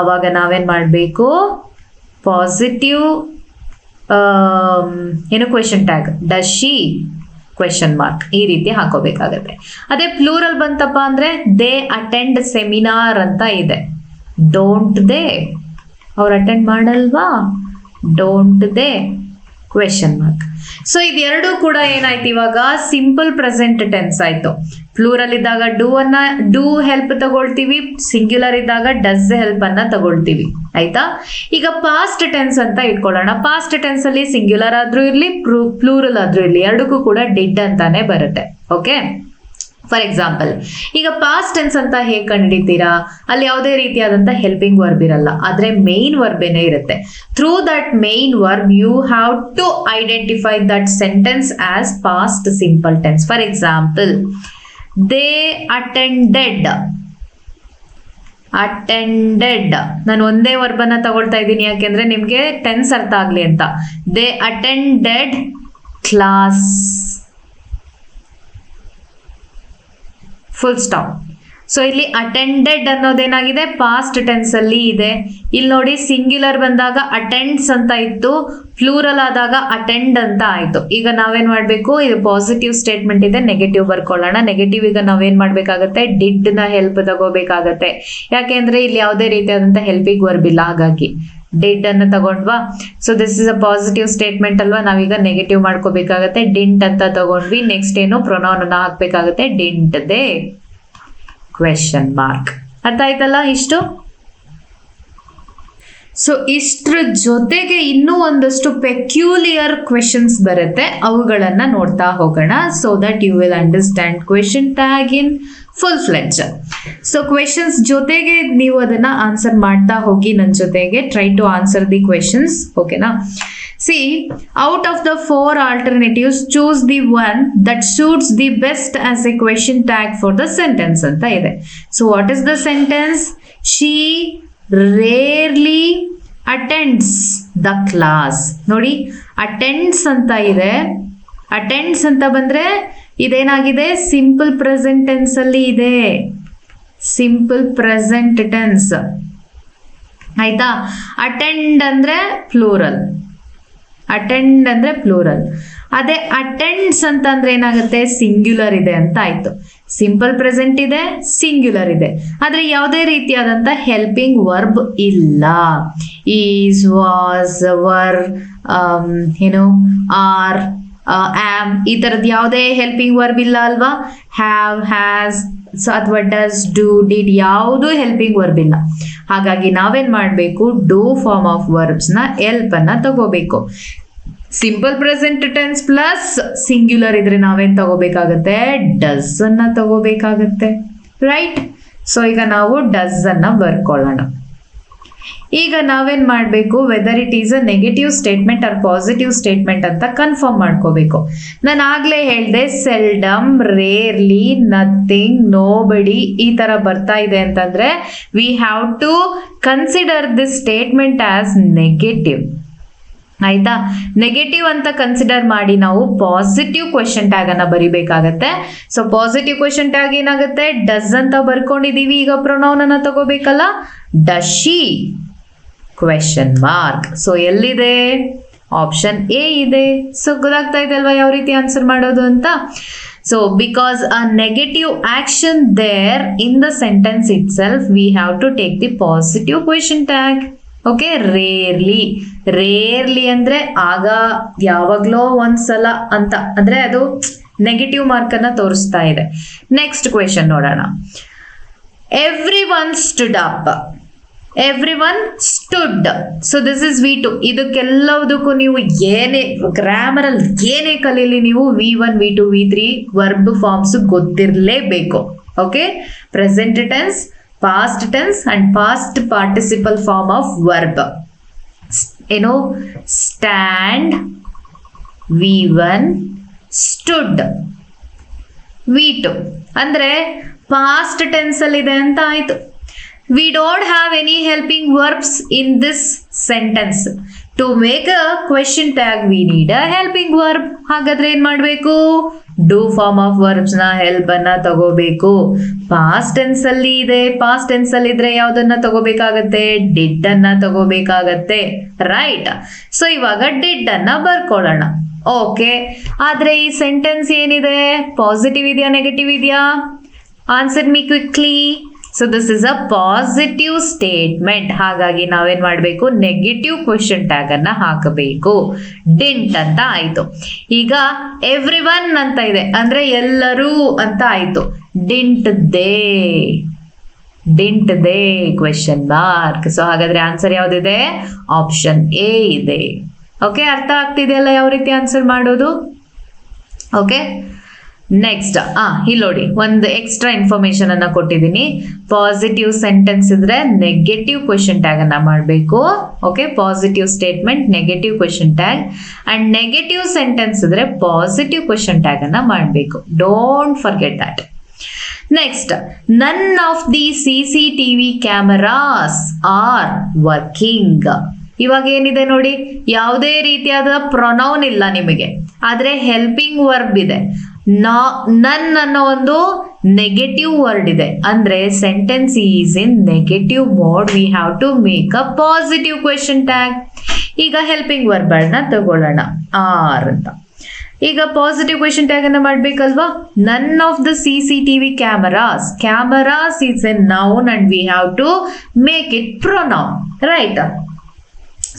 ಆವಾಗ ನಾವೇನ್ ಮಾಡಬೇಕು, ಪಾಸಿಟಿವ್ ಏನು question tag does she question mark ಈ ರೀತಿ ಹಾಕೋಬೇಕಾಗತ್ತೆ. ಅದೇ ಪ್ಲೂರಲ್ ಬಂತಪ್ಪ ಅಂದ್ರೆ ದೇ ಅಟೆಂಡ್ ಸೆಮಿನಾರ್ ಅಂತ ಇದೆ. ಡೋಂಟ್ ದೇ, ಅವ್ರು ಅಟೆಂಡ್ ಮಾಡಲ್ವಾ, don't they question mark. So ಇದೆರಡು ಕೂಡ ಏನಾಯ್ತು, ಇವಾಗ ಸಿಂಪಲ್ ಪ್ರೆಸೆಂಟ್ ಟೆನ್ಸ್ ಆಯ್ತು. ಪ್ಲೂರಲ್ ಇದ್ದಾಗ ಡೂ ಹೆಲ್ಪ್ ತಗೊಳ್ತೀವಿ, ಸಿಂಗ್ಯುಲರ್ ಇದ್ದಾಗ ಡಸ್ ಹೆಲ್ಪ್ ಅನ್ನ ತಗೊಳ್ತೀವಿ. ಆಯ್ತಾ, ಈಗ ಪಾಸ್ಟ್ ಟೆನ್ಸ್ ಅಂತ ಇಟ್ಕೊಳ್ಳೋಣ. ಪಾಸ್ಟ್ ಟೆನ್ಸ್ ಅಲ್ಲಿ ಸಿಂಗ್ಯುಲರ್ ಆದ್ರೂ ಇರ್ಲಿ, ಪ್ಲೂರಲ್ ಆದ್ರೂ ಇರ್ಲಿ, ಎರಡಕ್ಕೂ ಕೂಡ ಡಿಡ್ ಅಂತಾನೆ ಬರುತ್ತೆ. ಓಕೆ, ಫಾರ್ ಎಕ್ಸಾಂಪಲ್ ಈಗ ಪಾಸ್ಟ್ ಟೆನ್ಸ್ ಅಂತ ಹೇಗೆ ಕಂಡುಹಿಡಿತೀರಾ, ಅಲ್ಲಿ ಯಾವುದೇ ರೀತಿಯಾದಂತ ಹೆಲ್ಪಿಂಗ್ ವರ್ಬ್ ಇರಲ್ಲ, ಆದ್ರೆ ಮೇನ್ ವರ್ಬೇನೆ ಇರುತ್ತೆ. Through that main verb you have to identify that sentence as past simple tense. For example, they attended. Attended, ನಾನು ಒಂದೇ ವರ್ಬ್ ಅನ್ನ ತಗೊಳ್ತಾ ಇದ್ದೀನಿ, ಯಾಕೆಂದ್ರೆ ನಿಮ್ಗೆ ಟೆನ್ಸ್ ಅರ್ಥ ಆಗ್ಲಿ ಅಂತ. They attended class, full stop. So ಇಲ್ಲಿ ಅಟೆಂಡೆಡ್ ಅನ್ನೋದೇನಾಗಿದೆ ಪಾಸ್ಟ್ ಟೆನ್ಸ್ ಅಲ್ಲಿ ಇದೆ. ಇಲ್ಲಿ ನೋಡಿ ಸಿಂಗ್ಯುಲರ್ ಬಂದಾಗ ಅಟೆಂಡ್ಸ್ ಅಂತ ಇತ್ತು, ಪ್ಲೂರಲ್ ಆದಾಗ ಅಟೆಂಡ್ ಅಂತ ಆಯ್ತು. ಈಗ ನಾವೇನ್ ಮಾಡ್ಬೇಕು, ಇದು ಪಾಸಿಟಿವ್ ಸ್ಟೇಟ್ಮೆಂಟ್ ಇದೆ, ನೆಗೆಟಿವ್ ಬರ್ಕೊಳ್ಳೋಣ. ನೆಗೆಟಿವ್ ಈಗ ನಾವೇನ್ ಮಾಡ್ಬೇಕಾಗತ್ತೆ, ಡಿಡ್ ನ ಹೆಲ್ಪ್ ತಗೋಬೇಕಾಗತ್ತೆ. ಯಾಕೆಂದ್ರೆ ಇಲ್ಲಿ ಯಾವುದೇ ರೀತಿಯಾದಂತ ಹೆಲ್ಪಿಂಗ್ ವರ್ಬ್ ಇಲ್ಲ, ಹಾಗಾಗಿ ಡಿಡ್ ಅನ್ನು ತಗೊಂಡ್ವಾ. So this is a positive statement ಅಲ್ವಾ, ನಾವೀಗ ನೆಗೆಟಿವ್ ಮಾಡ್ಕೋಬೇಕಾಗತ್ತೆ. ಡಿಂಟ್ ಅಂತ ತಗೊಂಡ್ವಿ. ನೆಕ್ಸ್ಟ್ ಏನು, ಪ್ರೊನೌನ್ ಅನ್ನ ಹಾಕ್ಬೇಕಾಗತ್ತೆ. Didn't they question mark. ಅರ್ಥ ಆಯ್ತಲ್ಲ ಇಷ್ಟು. ಸೊ ಇಷ್ಟ್ರ ಜೊತೆಗೆ ಇನ್ನೂ ಒಂದಷ್ಟು ಪೆಕ್ಯುಲಿಯರ್ ಕ್ವೆಶನ್ಸ್ ಬರುತ್ತೆ, ಅವುಗಳನ್ನ ನೋಡ್ತಾ ಹೋಗೋಣ. So that you will understand question tag in full fledge. So questions ಜೊತೆಗೆ ನೀವು ಅದನ್ನ ಆನ್ಸರ್ ಮಾಡ್ತಾ ಹೋಗಿ ನನ್ನ ಜೊತೆಗೆ. Try to answer the questions. ಓಕೆನಾ? See, out of the 4 alternatives, choose the one that suits the best as a question tag for the sentence ಅಂತ ಇದೆ. So what is the sentence? She rarely attends the class. ನೋಡಿ, attends ಅಂತ ಇದೆ. attends ಅಂತ ಬಂದ್ರೆ ಇದೇನಾಗಿದೆ, simple present tense ಅಲ್ಲಿ ಇದೆ. Simple present tense ಆಯ್ತಾ. ಅಟೆಂಡ್ ಅಂದ್ರೆ ಪ್ಲೂರಲ್, ಅಟೆಂಡ್ ಅಂದ್ರೆ ಪ್ಲೂರಲ್. ಅದೇ ಅಟೆಂಡ್ಸ್ ಅಂತ ಅಂದ್ರೆ ಏನಾಗುತ್ತೆ, ಸಿಂಗ್ಯುಲರ್ ಇದೆ ಅಂತ ಆಯ್ತು. ಸಿಂಪಲ್ ಪ್ರೆಸೆಂಟ್ ಇದೆ, ಸಿಂಗ್ಯುಲರ್ ಇದೆ, ಆದ್ರೆ ಯಾವುದೇ ರೀತಿಯಾದಂತ ಹೆಲ್ಪಿಂಗ್ ವರ್ಬ್ ಇಲ್ಲ. ಈಸ್, ವಾಸ್, ವರ್, ಏನು, ಆರ್, ಆಮ್, ಈ ತರದ್ ಯಾವುದೇ ಹೆಲ್ಪಿಂಗ್ ವರ್ಬ್ ಇಲ್ಲ ಅಲ್ವಾ. ಹ್ಯಾವ್, ಹ್ಯಾಸ್ ಅಥವಾ ಡಸ್, ಡೂ, ಡಿಡ್ ಯಾವುದು ಹೆಲ್ಪಿಂಗ್ ವರ್ಬ್ ಇಲ್ಲ. ಹಾಗಾಗಿ ನಾವೇನ್ ಮಾಡ್ಬೇಕು, ಡೂ ಫಾರ್ಮ್ ಆಫ್ ವರ್ಬ್ಸ್ ನ ಹೆಲ್ಪ್ ಅನ್ನ ತಗೋಬೇಕು. Simple present tense plus singular ಇದ್ರೆ ನಾವೇನ್ ತಗೋಬೇಕಾಗತ್ತೆ, ಡಸ್ ಅನ್ನ ತಗೋಬೇಕಾಗತ್ತೆ. ರೈಟ್? ಸೊ ಈಗ ನಾವು ಡಸ್ ಅನ್ನ ಬರ್ಕೊಳ್ಳೋಣ. ಈಗ ನಾವೇನ್ ಮಾಡ್ಬೇಕು, whether it is a negative statement or positive statement ಅಂತ ಕನ್ಫರ್ಮ್ ಮಾಡ್ಕೋಬೇಕು. ನಾನು ಆಗ್ಲೇ ಹೇಳ್ದೆ, ಸೆಲ್ಡಮ್, ರೇರ್ಲಿ, ನಥಿಂಗ್, ನೋಬಡಿ ಈ ತರ ಬರ್ತಾ ಇದೆ ಅಂತಂದ್ರೆ we have to consider this statement as negative. ಆಯ್ತಾ? ನೆಗೆಟಿವ್ ಅಂತ ಕನ್ಸಿಡರ್ ಮಾಡಿ ನಾವು ಪಾಸಿಟಿವ್ ಕ್ವೆಶ್ಚನ್ ಟ್ಯಾಗ್ ಅನ್ನ ಬರಿಬೇಕಾಗತ್ತೆ. ಸೊ ಪಾಸಿಟಿವ್ ಕ್ವೆಶ್ಚನ್ ಟ್ಯಾಗ್ ಏನಾಗುತ್ತೆ, ಡಸ್ ಅಂತ ಬರ್ಕೊಂಡಿದೀವಿ. ಈಗ ಪ್ರೊನೌನ್ ಅನ್ನ ತಗೋಬೇಕಲ್ಲ, does she question mark. So ಎಲ್ಲಿದೆ, ಆಪ್ಷನ್ ಎ ಇದೆ. ಸೊ ಗೊತ್ತಾಗ್ತಾ ಇದೆ ಅಲ್ವಾ ಯಾವ ರೀತಿ ಆನ್ಸರ್ ಮಾಡೋದು ಅಂತ. So because a negative action there in the sentence itself, we have to take the positive question tag. Okay, rarely ಅಂದ್ರೆ ಆಗ ಯಾವಾಗ್ಲೋ ಒಂದ್ಸಲ ಅಂತ, ಅಂದ್ರೆ ಅದು ನೆಗೆಟಿವ್ ಮಾರ್ಕ್ ಅನ್ನ ತೋರಿಸ್ತಾ ಇದೆ. ನೆಕ್ಸ್ಟ್ ಕ್ವೆಶನ್ ನೋಡೋಣ. Everyone stood up, everyone stood, so this is V2. ಇದಕ್ಕೆಲ್ಲದಕ್ಕೂ ನೀವು ಏನೇ ಗ್ರಾಮರ್ ಅಲ್ಲಿ ಏನೇ ಕಲೀಲಿ ನೀವು V1 V2 V3 verb forms ಗೊತ್ತಿರಲೇಬೇಕು. Okay, present tense, past tense and past participle form of verb. Stand, V1, stood, V2. ಅಂದ್ರೆ past tense ಅಲ್ಲಿ ಇದೆ ಅಂತ ಆಯ್ತು. We don't have any helping verbs in this sentence. To make a question tag we need a helping verb. ಹಾಗಾದ್ರೆ ಏನ್ ಮಾಡ್ಬೇಕು? Do form of verbs ನ help ಅನ್ನ ತಗೋಬೇಕು. ಪಾಸ್ಟ್ ಟೆನ್ಸ್ ಅಲ್ಲಿ ಇದೆ, ಪಾಸ್ಟ್ ಟೆನ್ಸ್ ಅಲ್ಲಿ ಇದ್ರೆ ಯಾವ್ದನ್ನ ತಗೋಬೇಕಾಗತ್ತೆ? ಡಿಡ್ ಅನ್ನ ತಗೋಬೇಕಾಗತ್ತೆ, ರೈಟ್? ಸೊ ಇವಾಗ ಡಿಡ್ ಅನ್ನ ಬರ್ಕೊಳ್ಳೋಣ. ಓಕೆ, ಆದ್ರೆ ಈ ಸೆಂಟೆನ್ಸ್ ಏನಿದೆ, ಪಾಸಿಟಿವ್ ಇದೆಯಾ ನೆಗೆಟಿವ್ ಇದೆಯಾ? Answer me quickly. So this is a positive statement. ಹಾಗಾಗಿ ನಾವೇನ್ ಮಾಡ್ಬೇಕು? ನೆಗೆಟಿವ್ ಕ್ವೆಶ್ಚನ್ ಟ್ಯಾಗ್ ಅನ್ನ ಹಾಕಬೇಕು. ಡಿಂಟ್ ಅಂತ ಆಯ್ತು. ಈಗ ಎವ್ರಿವನ್ ಅಂತ ಇದೆ ಅಂದ್ರೆ ಎಲ್ಲರೂ ಅಂತ ಆಯ್ತು. Didn't they question mark. So ಹಾಗಾದ್ರೆ ಆನ್ಸರ್ ಯಾವ್ದಿದೆ? ಆಪ್ಷನ್ ಎ ಇದೆ. ಓಕೆ, ಅರ್ಥ ಆಗ್ತಿದೆಯಲ್ಲ ಯಾವ ರೀತಿ ಆನ್ಸರ್ ಮಾಡೋದು? ಓಕೆ, ನೆಕ್ಸ್ಟ್ ಇಲ್ಲಿ ನೋಡಿ, ಒಂದು ಎಕ್ಸ್ಟ್ರಾ ಇನ್ಫಾರ್ಮೇಶನ್ ಅನ್ನ ಕೊಟ್ಟಿದ್ದೀನಿ. ಪಾಸಿಟಿವ್ ಸೆಂಟೆನ್ಸ್ ಇದ್ರೆ ನೆಗೆಟಿವ್ ಕ್ವೆಶ್ಚನ್ ಟ್ಯಾಗ್ ಅನ್ನ ಮಾಡಬೇಕು. Okay, positive statement negative question tag, and negative sentence ಇದ್ರೆ ಪಾಸಿಟಿವ್ ಕ್ವೆಶ್ಚನ್ ಟ್ಯಾಗ್ ಅನ್ನ ಮಾಡಬೇಕು. Don't forget that. Next, none of the CCTV cameras are working. ಇವಾಗ ಏನಿದೆ ನೋಡಿ, ಯಾವುದೇ ರೀತಿಯಾದ ಪ್ರೊನೌನ್ ಇಲ್ಲ ನಿಮಗೆ, ಆದ್ರೆ ಹೆಲ್ಪಿಂಗ್ ವರ್ಬ್ ಇದೆ. ನನ್ ಅನ್ನೋ ಒಂದು ನೆಗೆಟಿವ್ ವರ್ಡ್ ಇದೆ, ಅಂದ್ರೆ sentence is in negative mode. We have to make a positive question tag. ಈಗ ಹೆಲ್ಪಿಂಗ್ ವರ್ಬ್ ನ ತಗೊಳ್ಳೋಣ, ಆರ್ ಅಂತ. ಈಗ ಪಾಸಿಟಿವ್ ಕ್ವೆಶ್ಚನ್ ಟ್ಯಾಗ್ ಅನ್ನ ಮಾಡ್ಬೇಕಲ್ವಾ? None of the CCTV cameras is a noun and we have to make it pronoun, right?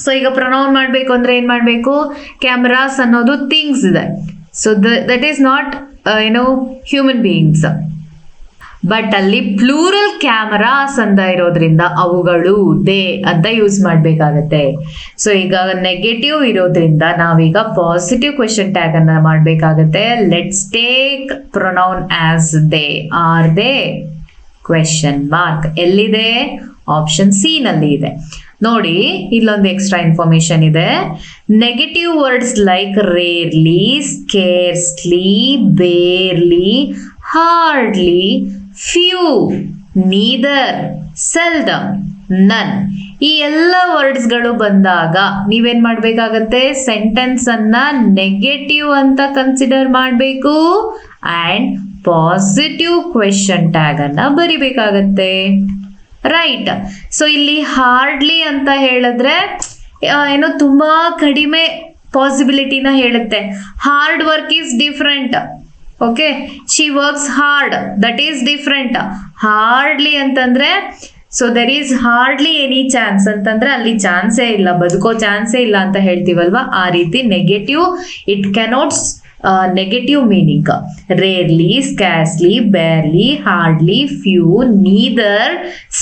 So ಈಗ pronoun ಮಾಡ್ಬೇಕು ಅಂದ್ರೆ ಏನ್ ಮಾಡ್ಬೇಕು? ಕ್ಯಾಮರಾಸ್ ಅನ್ನೋದು ಥಿಂಗ್ಸ್ ಇದೆ. So that is not human beings, but ಅಲ್ಲಿ ಪ್ಲೂರಲ್ ಕ್ಯಾಮರಾಸ್ ಅಂತ ಇರೋದ್ರಿಂದ ಅವುಗಳು ದೇ ಅಂತ ಯೂಸ್ ಮಾಡ್ಬೇಕಾಗತ್ತೆ. ಸೊ ಈಗ ನೆಗೆಟಿವ್ ಇರೋದ್ರಿಂದ ನಾವೀಗ ಪಾಸಿಟಿವ್ ಕ್ವೆಶ್ಚನ್ ಟ್ಯಾಗ್ ಅನ್ನ ಮಾಡ್ಬೇಕಾಗತ್ತೆ. Let's take pronoun as they. Are they question mark ಎಲ್ಲಿದೆ? ಆಪ್ಷನ್ ಸಿ ನಲ್ಲಿ ಇದೆ. ನೋಡಿ, ಇಲ್ಲೊಂದು ಎಕ್ಸ್ಟ್ರಾ ಇನ್ಫಾರ್ಮೇಶನ್ ಇದೆ. Negative words like rarely, scarcely, barely, hardly, few, neither, seldom, none, ಈ ಎಲ್ಲ ವರ್ಡ್ಸ್ಗಳು ಬಂದಾಗ ನೀವೇನ್ ಮಾಡ್ಬೇಕಾಗತ್ತೆ? ಸೆಂಟೆನ್ಸ್ ಅನ್ನ ನೆಗೆಟಿವ್ ಅಂತ ಕನ್ಸಿಡರ್ ಮಾಡಬೇಕು ಅಂಡ್ ಪಾಸಿಟಿವ್ ಕ್ವೆಶ್ಚನ್ ಟ್ಯಾಗ್ ಅನ್ನ ಬರಿಬೇಕಾಗತ್ತೆ, ರೈಟ್? ಸೊ ಇಲ್ಲಿ ಹಾರ್ಡ್ಲಿ ಅಂತ ಹೇಳಿದ್ರೆ ತುಂಬಾ ಕಡಿಮೆ ಪಾಸಿಬಿಲಿಟಿನ ಹೇಳುತ್ತೆ. Hard work is different. Okay, she works hard, that is different. Hardly ಅಂತಂದ್ರೆ so there is hardly any chance ಅಂತಂದ್ರೆ ಅಲ್ಲಿ ಚಾನ್ಸೇ ಇಲ್ಲ, ಬದುಕೋ ಚಾನ್ಸೇ ಇಲ್ಲ ಅಂತ ಹೇಳ್ತೀವಲ್ವಾ, ಆ ರೀತಿ negative it cannot negative meaning. Rarely, scarcely, barely, hardly, few, neither,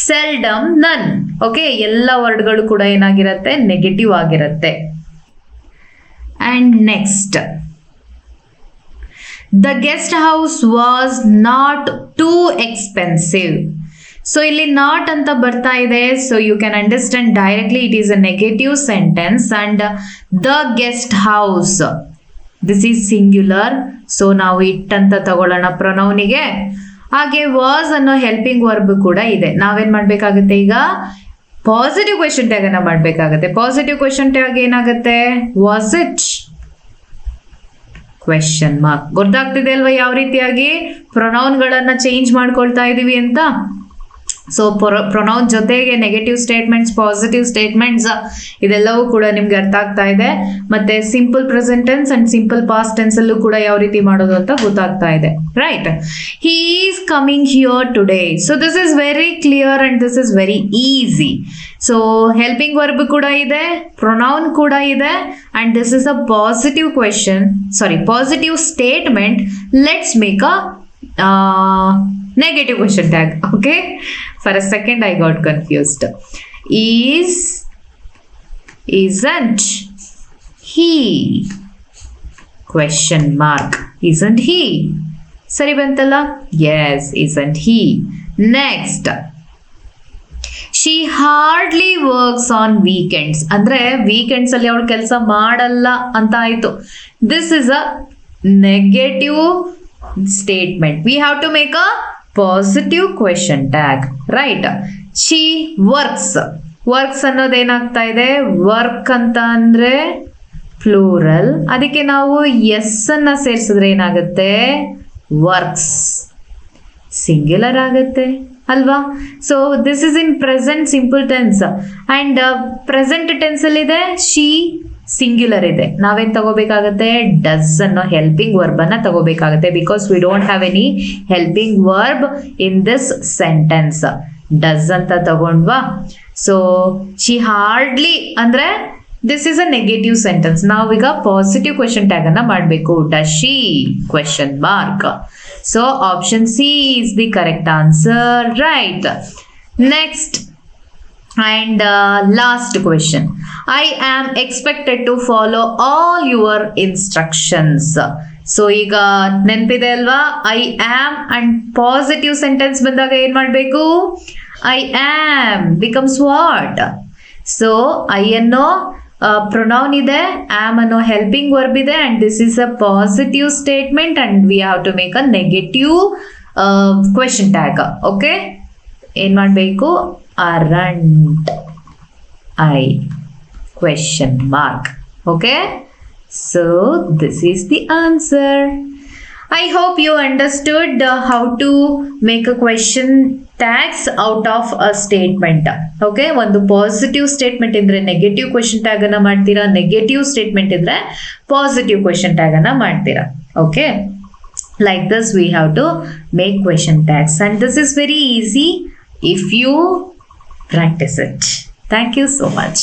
seldom, none. Okay, ಎಲ್ಲ ವರ್ಡ್ಗಳು ಕೂಡ ಏನಾಗಿರುತ್ತೆ? ನೆಗೆಟಿವ್ ಆಗಿರುತ್ತೆ. And next, the guest house was not too expensive. So ಇಲ್ಲಿ ನಾಟ್ ಅಂತ ಬರ್ತಾ ಇದೆ. So you can understand directly it is a negative sentence. And the guest house, this is singular. So ನಾವು ಇಟ್ ಅಂತ ತಗೊಳ್ಳೋಣ ಪ್ರೊನೌನಿಗೆ. ಹಾಗೆ was ಅನ್ನೋ helping verb ಕೂಡ ಇದೆ. ನಾವೇನ್ ಮಾಡ್ಬೇಕಾಗುತ್ತೆ? ಈಗ ಪಾಸಿಟಿವ್ ಕ್ವೆಶ್ಚನ್ ಟ್ಯಾಗ್ ಅನ್ನ ಮಾಡ್ಬೇಕಾಗತ್ತೆ. ಪಾಸಿಟಿವ್ ಕ್ವೆಶ್ಚನ್ ಟ್ಯಾಗ್ ಏನಾಗುತ್ತೆ? Was it question mark. ಗೊತ್ತಾಗ್ತಿದೆ ಅಲ್ವಾ ಯಾವ ರೀತಿಯಾಗಿ ಪ್ರೊನೌನ್ ಗಳನ್ನ ಚೇಂಜ್ ಮಾಡ್ಕೊಳ್ತಾ ಇದೀವಿ ಅಂತ? ಸೊ ಪ್ರೊನೌನ್ ಜೊತೆಗೆ ನೆಗೆಟಿವ್ ಸ್ಟೇಟ್ಮೆಂಟ್ಸ್, ಪಾಸಿಟಿವ್ ಸ್ಟೇಟ್ಮೆಂಟ್ಸ್ ಇದೆಲ್ಲವೂ ಕೂಡ ನಿಮ್ಗೆ ಅರ್ಥ ಆಗ್ತಾ ಇದೆ. ಮತ್ತೆ simple present tense and simple past tense ಅಲ್ಲೂ ಕೂಡ ಯಾವ ರೀತಿ ಮಾಡೋದು ಅಂತ ಗೊತ್ತಾಗ್ತಾ ಇದೆ, right? He is coming here today. So this is very clear and this is very easy. So helping verb ಕೂಡ ಇದೆ, ಪ್ರೊನೌನ್ ಕೂಡ ಇದೆ, and this is a positive question, sorry positive statement. Let's make a negative question tag. Okay, for a second I got confused. Is, isn't he, question mark, isn't he? Sari bantalla? Yes, isn't he? Next, she hardly works on weekends. Andre weekends alli avಳು ಕೆಲಸ ಮಾಡಲ್ಲ ಅಂತ ಆಯ್ತು. This is a negative statement. We have to make a positive question tag, right? She works. Works ಅನ್ನೋದು ಏನಾಗ್ತಾ ಇದೆ, work ಅಂತ ಅಂದ್ರೆ plural, ಅದಕ್ಕೆ ನಾವು ಎಸ್ ಅನ್ನ ಸೇರಿಸಿದ್ರೆ ಏನಾಗುತ್ತೆ, ವರ್ಕ್ಸ್ ಸಿಂಗ್ಯುಲರ್ ಆಗುತ್ತೆ ಅಲ್ವಾ? So this is in present simple tense and present tense ಅಲ್ಲಿ ಇದೆ ಶಿ, ಸಿಂಗ್ಯುಲರ್ ಇದೆ. ನಾವೇನ್ ತಗೋಬೇಕಾಗತ್ತೆ, ಡಸ್ ಅನ್ನೋ ಹೆಲ್ಪಿಂಗ್ ವರ್ಬ್ ಅನ್ನ ತಗೋಬೇಕಾಗತ್ತೆ, because we don't have any helping verb in this sentence. Does ಅಂತ ತಗೊಂಡ್ವಾ? ಸೊ ಶಿ ಹಾರ್ಡ್ಲಿ ಅಂದ್ರೆ this is a negative sentence. ನಾವೀಗ ಪಾಸಿಟಿವ್ ಕ್ವೆಶನ್ ಟ್ಯಾಗ್ ಅನ್ನ ಮಾಡಬೇಕು. Does she, question mark. So option C is the correct answer, right? Next and last question. I am expected to follow all your instructions. So ಈಗ ನೆನಪಿದೆ ಅಲ್ವಾ, I am and positive sentence ಬಂದಾಗ ಏನ್ ಮಾಡಬೇಕು, I am becomes what? So I ಅನ್ನೋ pronoun ಇದೆ, am ಅನ್ನೋ helping verb ಇದೆ, and this is a positive statement and we have to make a negative question tag. Okay, ಏನ್ ಮಾಡಬೇಕು, aren't I, question mark. Okay, so this is the answer. I hope you understood how to make a question tags out of a statement. Okay, ಒಂದು positive statement ಇದ್ರೆ negative question tag ಅನ್ನ ಮಾಡ್ತೀರಾ, negative statement ಇದ್ರೆ positive question tag ಅನ್ನ ಮಾಡ್ತೀರಾ. Okay, like this we have to make question tags and this is very easy if you practice it. Thank you so much.